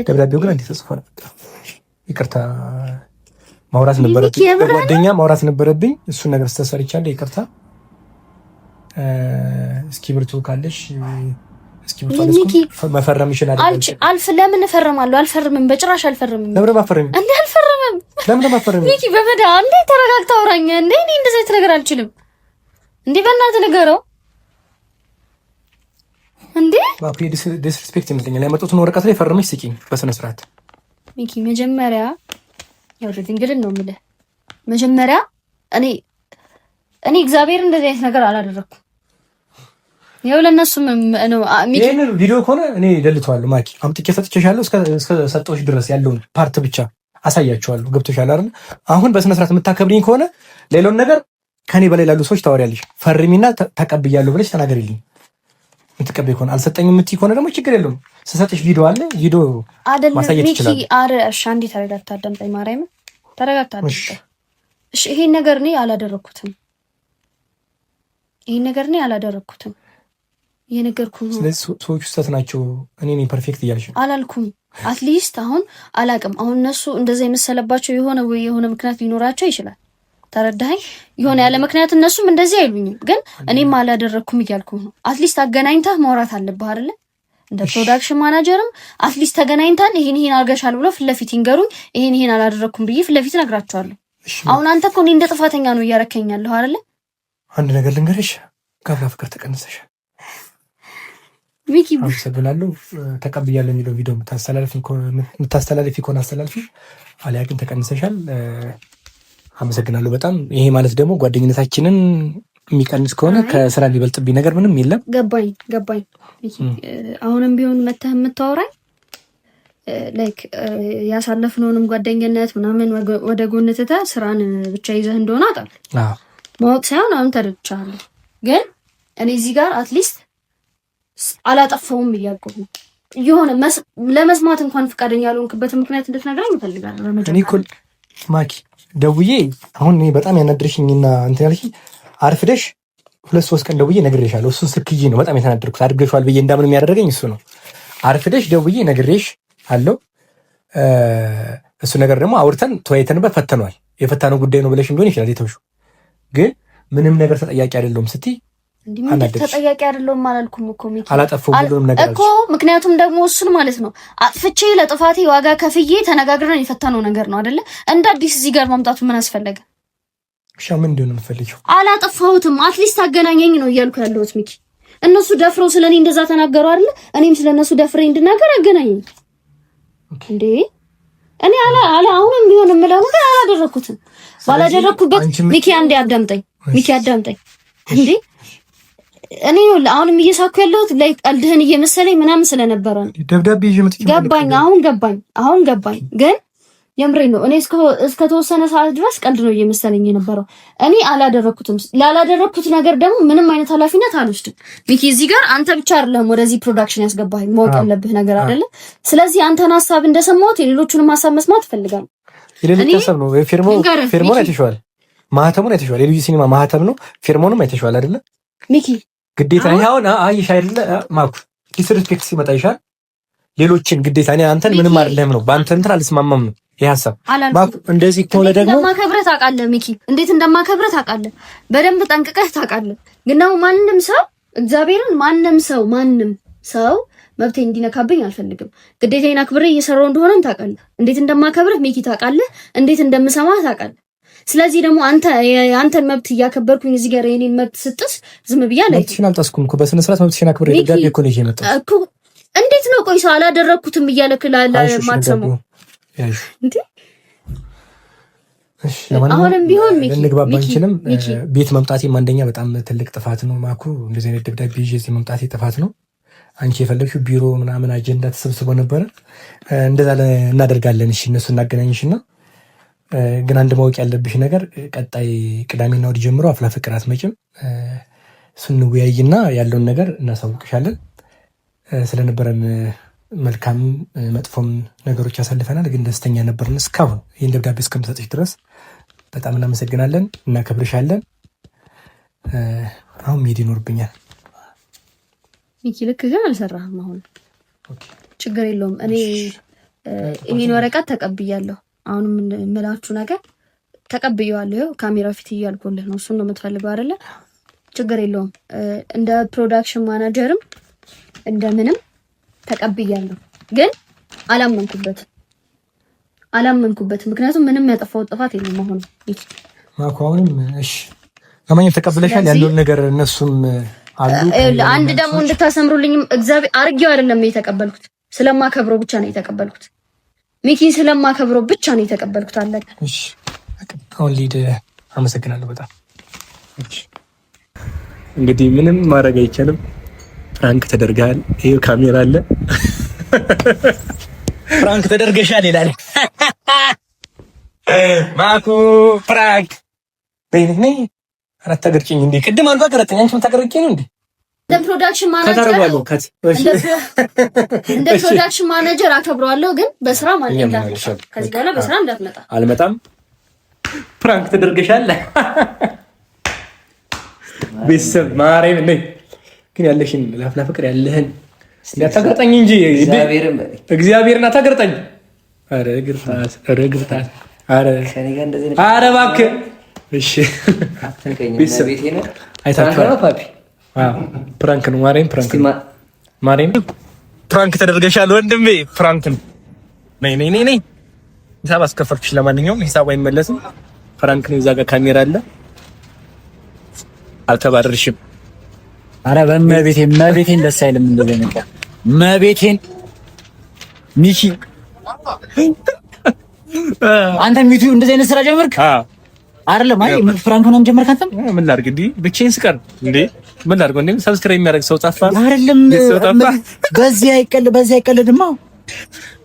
ደብዳቤው ግን እንዴት ተጽፏል? ይቅርታ ማውራት ነበረብኝ፣ ጓደኛ ማውራት ነበረብኝ። እሱን ነገር ስተሰርቻለሁ ይቅርታ። እስኪ ብርቱ ካለሽ እስኪ መፈረም ይችላል። ለምን እፈርማለሁ? አልፈርምም፣ በጭራሽ አልፈርምም። ለምን ማፈረም እንዴ? አልፈርምም። ለምን ማፈረም? ሚኪ በመዳ እንዴ ተረጋግተህ አውራኝ እንዴ። እኔ እንደዚህ አይነት ነገር አልችልም እንዴ። በእናትህ ንገረው እንዴ። ባፕ ዲስሪስፔክት ይመስለኛል። ያመጡትን ወረቀት ላይ ፈርመሽ ስጪኝ በስነ ስርዓት። ሚኪ መጀመሪያ ያው ድንግልን ነው የምልህ። መጀመሪያ እኔ እግዚአብሔር እንደዚህ አይነት ነገር አላደረኩም። ያው ለነሱም ነው ሚኪ ይሄንን ቪዲዮ ከሆነ እኔ ደልተዋለሁ። ማኪ አምጥቼ ሰጥቼሻለሁ። እስከ ሰጠሁሽ ድረስ ያለውን ፓርት ብቻ አሳያቸዋለሁ። ገብቶሻል አይደል? አሁን በስነ ስርዓት የምታከብሪኝ ከሆነ ሌላውን ነገር ከኔ በላይ ላሉ ሰዎች ታወሪያለሽ። ፈርሚና ተቀብያለሁ ብለሽ ተናገሪልኝ። የምትቀበይ ከሆነ አልሰጠኝም የምትይ ከሆነ ደግሞ ችግር የለውም። ስሰጥሽ ቪዲዮ አለ፣ ቪዲዮ ማሳየት ይችላል። ሚኪ አረ እሺ፣ አንዴ ተረጋግታ አዳምጠኝ። ማርያም ተረጋግታ አዳምጠኝ። እሺ ይሄን ነገር እኔ አላደረኩትም። የነገርኩህ ነው። ስለዚህ ሰዎች ስህተት ናቸው። እኔ ነኝ ፐርፌክት እያልሽ አላልኩም። አትሊስት አሁን አላቅም። አሁን እነሱ እንደዛ የመሰለባቸው የሆነ ምክንያት ሊኖራቸው ይችላል። ተረዳኸኝ? የሆነ ያለ ምክንያት እነሱም እንደዚህ አይሉኝም፣ ግን እኔም አላደረኩም እያልኩህ ነው። አትሊስት አገናኝተህ ማውራት አለብህ አይደለ? እንደ ፕሮዳክሽን ማናጀርም አትሊስት ተገናኝተን ይሄን አድርገሻል ብሎ ፊት ለፊት ይንገሩኝ። ይሄን አላደረኩም ብዬ ፊት ለፊት እነግራቸዋለሁ። አሁን አንተ እኮ እኔ እንደ ጥፋተኛ ነው እያረከኛለሁ አይደለ? አንድ ነገር ልንገርሽ፣ ከአፍላ ፍቅር ተቀንሰሻል። ሚኪ አመሰግናለሁ። ተቀብያለሁ የሚለው ቪዲዮ የምታስተላልፊ ከሆነ አስተላልፊ፣ አሊያ ግን ተቀንሰሻል። አመሰግናለሁ በጣም። ይሄ ማለት ደግሞ ጓደኝነታችንን የሚቀንስ ከሆነ ከስራ የሚበልጥብኝ ነገር ምንም የለም። ገባኝ። አሁንም ቢሆን መተህ የምታወራኝ ላይክ ያሳለፍነውንም ጓደኝነት ምናምን ወደ ጎን ትተህ ስራን ብቻ ይዘህ እንደሆነ አውቃለሁ። ማወቅ ሳይሆን አሁን ተረድቻለሁ። ግን እኔ እዚህ ጋር አትሊስት አላጠፋውም እያልኩህ ነው። የሆነ ለመስማት እንኳን ፈቃደኛ ያልሆንክበትን ምክንያት እንድትነግረኝ እፈልጋለሁ። እኔ እኮ ማኪ ደውዬ አሁን እኔ በጣም ያናድርሽኝና እንትን ያልሽኝ አርፍደሽ 2-3 ቀን ደውዬ ነግሬሻለሁ። እሱን ስልክዬ ነው በጣም የተናደርኩት። አድርገሽዋል ብዬ እንዳምን የሚያደርገኝ እሱ ነው። አርፍደሽ ደውዬ ነግሬሽ አለው። እሱ ነገር ደግሞ አውርተን ተወያይተንበት ፈተነዋል። የፈታነው ጉዳይ ነው ብለሽም ሊሆን ይችላል የተውሽው። ግን ምንም ነገር ተጠያቂ አይደለሁም ስትይ ተጠያቂ አይደለሁም አላልኩም እኮ ሚኪ፣ አላጠፋሁም ሁሉንም ነገር እኮ። ምክንያቱም ደግሞ እሱን ማለት ነው አጥፍቼ ለጥፋቴ ዋጋ ከፍዬ ተነጋግረን የፈታነው ነገር ነው አይደለ? እንደ አዲስ እዚህ ጋር ማምጣቱ ምን አስፈለገ? እሺ ምን እንደሆነ የምፈልጊው? አላጠፋሁትም፣ አትሊስት አገናኘኝ ነው እያልኩ ያለሁት ሚኪ። እነሱ ደፍረው ስለኔ እንደዛ ተናገሩ አይደለ? እኔም ስለነሱ ደፍሬ እንድናገር አገናኘኝ እንዴ። እኔ አሁንም ቢሆን የምለው ነገር አላደረኩትም። ባላደረኩበት ሚኪ አንዴ አዳምጠኝ፣ ሚኪ አዳምጠኝ እንዴ። እኔ አሁንም እየሳኩ ያለሁት ላይ ቀልድህን እየመሰለኝ ምናምን ስለነበረ ነው። ደብዳቤ ይዤ መጥቼ ገባኝ። አሁን ገባኝ። ግን የምሬ ነው። እኔ እስከ ተወሰነ ሰዓት ድረስ ቀልድ ነው እየመሰለኝ የነበረው። እኔ አላደረኩትም። ላላደረኩት ነገር ደግሞ ምንም አይነት ኃላፊነት አልወስድም። ሚኪ እዚህ ጋር አንተ ብቻ አይደለም ወደዚህ ፕሮዳክሽን ያስገባኸኝ፣ ማወቅ ያለብህ ነገር አይደለ? ስለዚህ አንተን ሀሳብ እንደሰማሁት የሌሎቹንም ሀሳብ መስማት እፈልጋለሁ። የሌሎች ሀሳብ ነው። ፊርሞን አይተሽዋል፣ ማህተሙን አይተሽዋል። የልዩ ሲኒማ ማህተም ነው። ፊርሞንም አይተሽዋል አይደለ ሚኪ? ግዴታ ይሁን አይሽ አይደለ ማኩ ዲስሪስፔክት ሲመጣ ይሻል ሌሎችን ግዴታ እኔ አንተን ምንም አይደለም ነው በአንተ እንትን አልስማማም ነው ይሄ ሀሳብ ማኩ። እንደዚህ ከሆነ ደግሞ እንደማከብረህ ታውቃለህ ሚኪ፣ እንዴት እንደማከብረህ ታውቃለህ፣ በደንብ ጠንቅቀህ ታውቃለህ። ግን ነው ማንም ሰው እግዚአብሔርን ማንም ሰው መብቴ እንዲነካብኝ አልፈልግም። ግዴታዬን አክብሬ እየሰራው እንደሆነም ታውቃለህ። እንዴት እንደማከብረህ ሚኪ ታውቃለህ፣ እንዴት እንደምሰማህ ታውቃለህ። ስለዚህ ደግሞ አንተን መብት እያከበርኩኝ እዚህ ጋር የኔን መብት ስጥስ ዝም ብያለሁ። መብትሽን አልጣስኩም እኮ በስነ ስርዓት መብትሽን አክብሬ ደጋግ እኮ ነው የመጣው እኮ። እንዴት ነው ቆይ ሰው አላደረኩትም እያለክ ማትሰማው እንዴ? እሺ አሁንም ቢሆን ሚኪ ልንግባባ አንችልም። ቤት መምጣቴም አንደኛ በጣም ትልቅ ጥፋት ነው ማኩ። እንደዚህ አይነት ደብዳቤ ይዤ እዚህ መምጣቴ ጥፋት ነው። አንቺ የፈለግሽው ቢሮ ምናምን አጀንዳ ተሰብስቦ ነበር። እንደዛ እናደርጋለን። እሺ እነሱ እናገናኝሽና ግን አንድ ማወቅ ያለብሽ ነገር ቀጣይ ቅዳሜና እሑድ ጀምሮ አፍላ ፍቅር አትመጭም። እሱን እንወያይና ያለውን ነገር እናሳውቅሻለን። ስለነበረን መልካም መጥፎም ነገሮች ያሳልፈናል፣ ግን ደስተኛ ነበርን እስካሁን ይህን ደብዳቤ እስከምሰጥሽ ድረስ። በጣም እናመሰግናለን፣ እናከብርሻለን። አሁን መሄድ ይኖርብኛል። ሚኪ ልክ ግን አልሰራህም። አሁን ችግር የለውም። እኔ ይሄን ወረቀት ተቀብያለሁ። አሁን የምላችሁ ነገር ተቀብየዋለሁ። ካሜራ ፊት እያልኩልህ ነው። እሱን ነው የምትፈልገው አይደለ? ችግር የለውም። እንደ ፕሮዳክሽን ማናጀርም እንደምንም ተቀብያለሁ። ግን አላመንኩበትም። ምክንያቱም ምንም ያጠፋው ጥፋት የለም። አሁን ማኳውንም እሺ ለማንኛውም ተቀብለሻል ያለውን ነገር እነሱም አሉ። አንድ ደግሞ እንድታሰምሩልኝም እግዚአብሔር አርጌው አይደለም የተቀበልኩት፣ ስለማከብረው ብቻ ነው የተቀበልኩት። ሚኪን ስለማከብረው ብቻ ነው የተቀበልኩት። አለቀ። እሺ አሁን ሊድ አመሰግናለሁ በጣም። እሺ እንግዲህ ምንም ማድረግ አይቻልም። ፍራንክ ተደርጋል። ይሄ ካሜራ አለ። ፍራንክ ተደርገሻል ይላል ማኩ። ፍራንክ በይኔ አራት ተገርጭኝ እንዴ? ቅድም አልባ ገረጠኝ። አንቺ የምታገርጭኝ ነው እንዴ? እንደ ፕሮዳክሽን ማናጀር አከብረዋለሁ፣ ግን በስራ ማለት ነው። ከዚህ በኋላ በስራ እንዳትመጣ። አልመጣም። ፍራንክ ተደርገሻል። ቤተሰብ ማርያም ነኝ። ግን ያለሽን ለአፍላ ፍቅር ያለህን እንዳታገርጠኝ እንጂ እግዚአብሔርን አታገርጠኝ። ኧረ ግርጣት፣ ኧረ ግርጣት፣ ኧረ እባክህ። እሺ ቤተሰብ አይታችኋል። ፕራንክ ነው ማርያም፣ ፕራንክ ነው ማርያም። ፕራንክ ተደርገሻል ወንድሜ፣ ፕራንክ ነው። ነይ ሂሳብ አስከፈልኩሽ። ለማንኛውም ሂሳብ አይመለስም። ፕራንክ ነው። እዛ ጋር ካሜራ አለ። አልተባረርሽም። አረ በመቤቴን ደስ አይልም እንደዚህ ነገር። መቤቴን ሚኪ አንተ ሚቱ እንደዚህ አይነት ስራ ጀመርክ? አይደለም አይ ፍራንክ ነው ጀመርክ አንተ? ምን ላድርግ እንዴ? ብቻዬን ስቀር እንዴ? ምን ላድርግ እንዴ? ሰብስክራይብ የሚያደርግ ሰው ጠፋ አይደለም? በዚህ አይቀልድማ።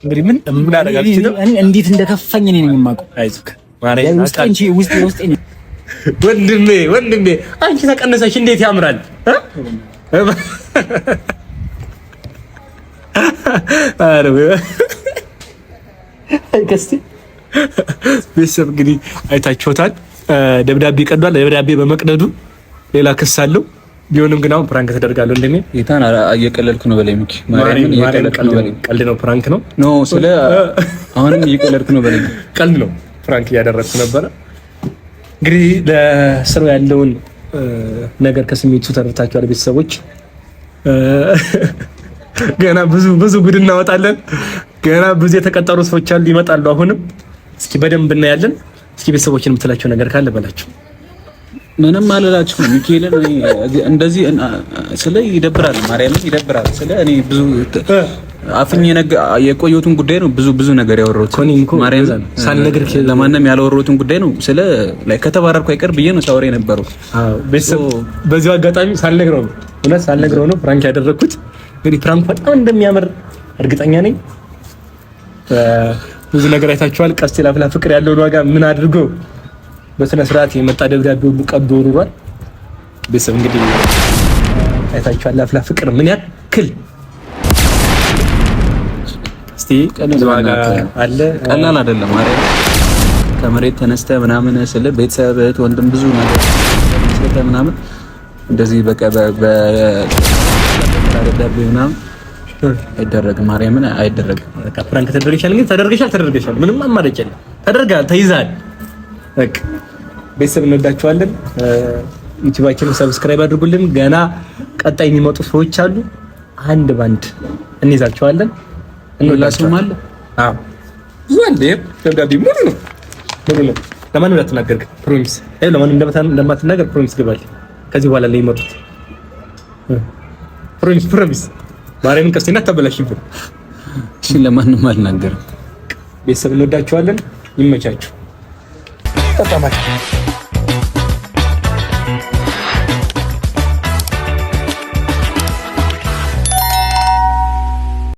እንግዲህ ምን አደርጋለሁ? እንዴት እንደከፋኝ እኔ ነኝ የማውቀው። አይዞህ ማርያም ውስጤ ወንድሜ አንቺ ተቀነሰሽ እንዴት ያምራል! ቤተሰብ እንግዲህ አይታችሁታል። ደብዳቤ ቀዷል። ደብዳቤ በመቅደዱ ሌላ ክስ አለው። ቢሆንም ግን አሁን ፕራንክ ተደርጋለሁ እንደኔ የታን እየቀለድኩ ነው በላይ ሚኪ ማርያምን እየቀለድኩ ነው በላይ ቀልድ ነው ፕራንክ ነው ኖ ስለ አሁንም እየቀለድኩ ነው በላይ ቀልድ ነው ፕራንክ እያደረግኩ ነበረ እንግዲህ ለስሩ ያለውን ነገር ከስሜቱ ተረድታችኋል ቤተሰቦች ገና ብዙ ጉድ እናወጣለን ገና ብዙ የተቀጠሩ ሰዎች አሉ ይመጣሉ አሁንም እስኪ በደንብ እናያለን እስኪ ቤተሰቦችን የምትላቸው ነገር ካለ በላቸው ምንም አልላችሁ ሚካኤልን እንደዚህ ስለ ይደብራል ማርያምን ይደብራል ስለ እኔ ብዙ አፍኝ የቆየሁትን ጉዳይ ነው ብዙ ነገር ያወራሁት ማርያምን ሳልነግር ለማንም ያላወራሁትን ጉዳይ ነው ስለ ላይ ከተባረርኩ አይቀር ብዬ ነው ሳወራ የነበረው ቤተሰብ በዚህ አጋጣሚ ሳልነግረው ነው እውነት ሳልነግረው ነው ፕራንክ ያደረኩት እንግዲህ ፕራንክ በጣም እንደሚያምር እርግጠኛ ነኝ ብዙ ነገር አይታችኋል ቀስቴ ላፍላ ፍቅር ያለውን ዋጋ ምን አድርጎ በስነ ስርዓት የመጣ ደብዳቤ ሁሉ ቀዶ ወርሯል ቤተሰብ እንግዲህ አይታችኋል ላፍላ ፍቅር ምን ያክል እስቲ ቀላል ዋጋ አለ ቀላል አይደለም ማርያም ከመሬት ተነስተ ምናምን ስለ ቤተሰብ ወንድም ብዙ ነገር ስለተ ምናምን እንደዚህ በቃ ደብዳቤ ምናምን አይደረግም ማርያምን አይደረግም በቃ ፕራንክ ተደርገሻል ግን ተደርገሻል ምንም አማራጭ የለም ተደርጋል ተይዛል በቃ ቤተሰብ እንወዳችኋለን ዩቲዩባችንን ሰብስክራይብ አድርጉልን ገና ቀጣይ የሚመጡ ሰዎች አሉ አንድ ባንድ እንይዛቸዋለን እንላስማለን አዎ ዙንዴ ደብዳቤ ሙሉ ነው ለማንም እንዳትናገር ፕሮሚስ ለማንም እንደማትናገር ፕሮሚስ ግባል ከዚህ በኋላ ላይ ይመጡት ፕሮሚስ ማርያምን ቀስቴና ተበላሽብን እሺ ለማንም አልናገርም ቤተሰብ እንወዳችኋለን ይመቻችሁ ተጣማችሁ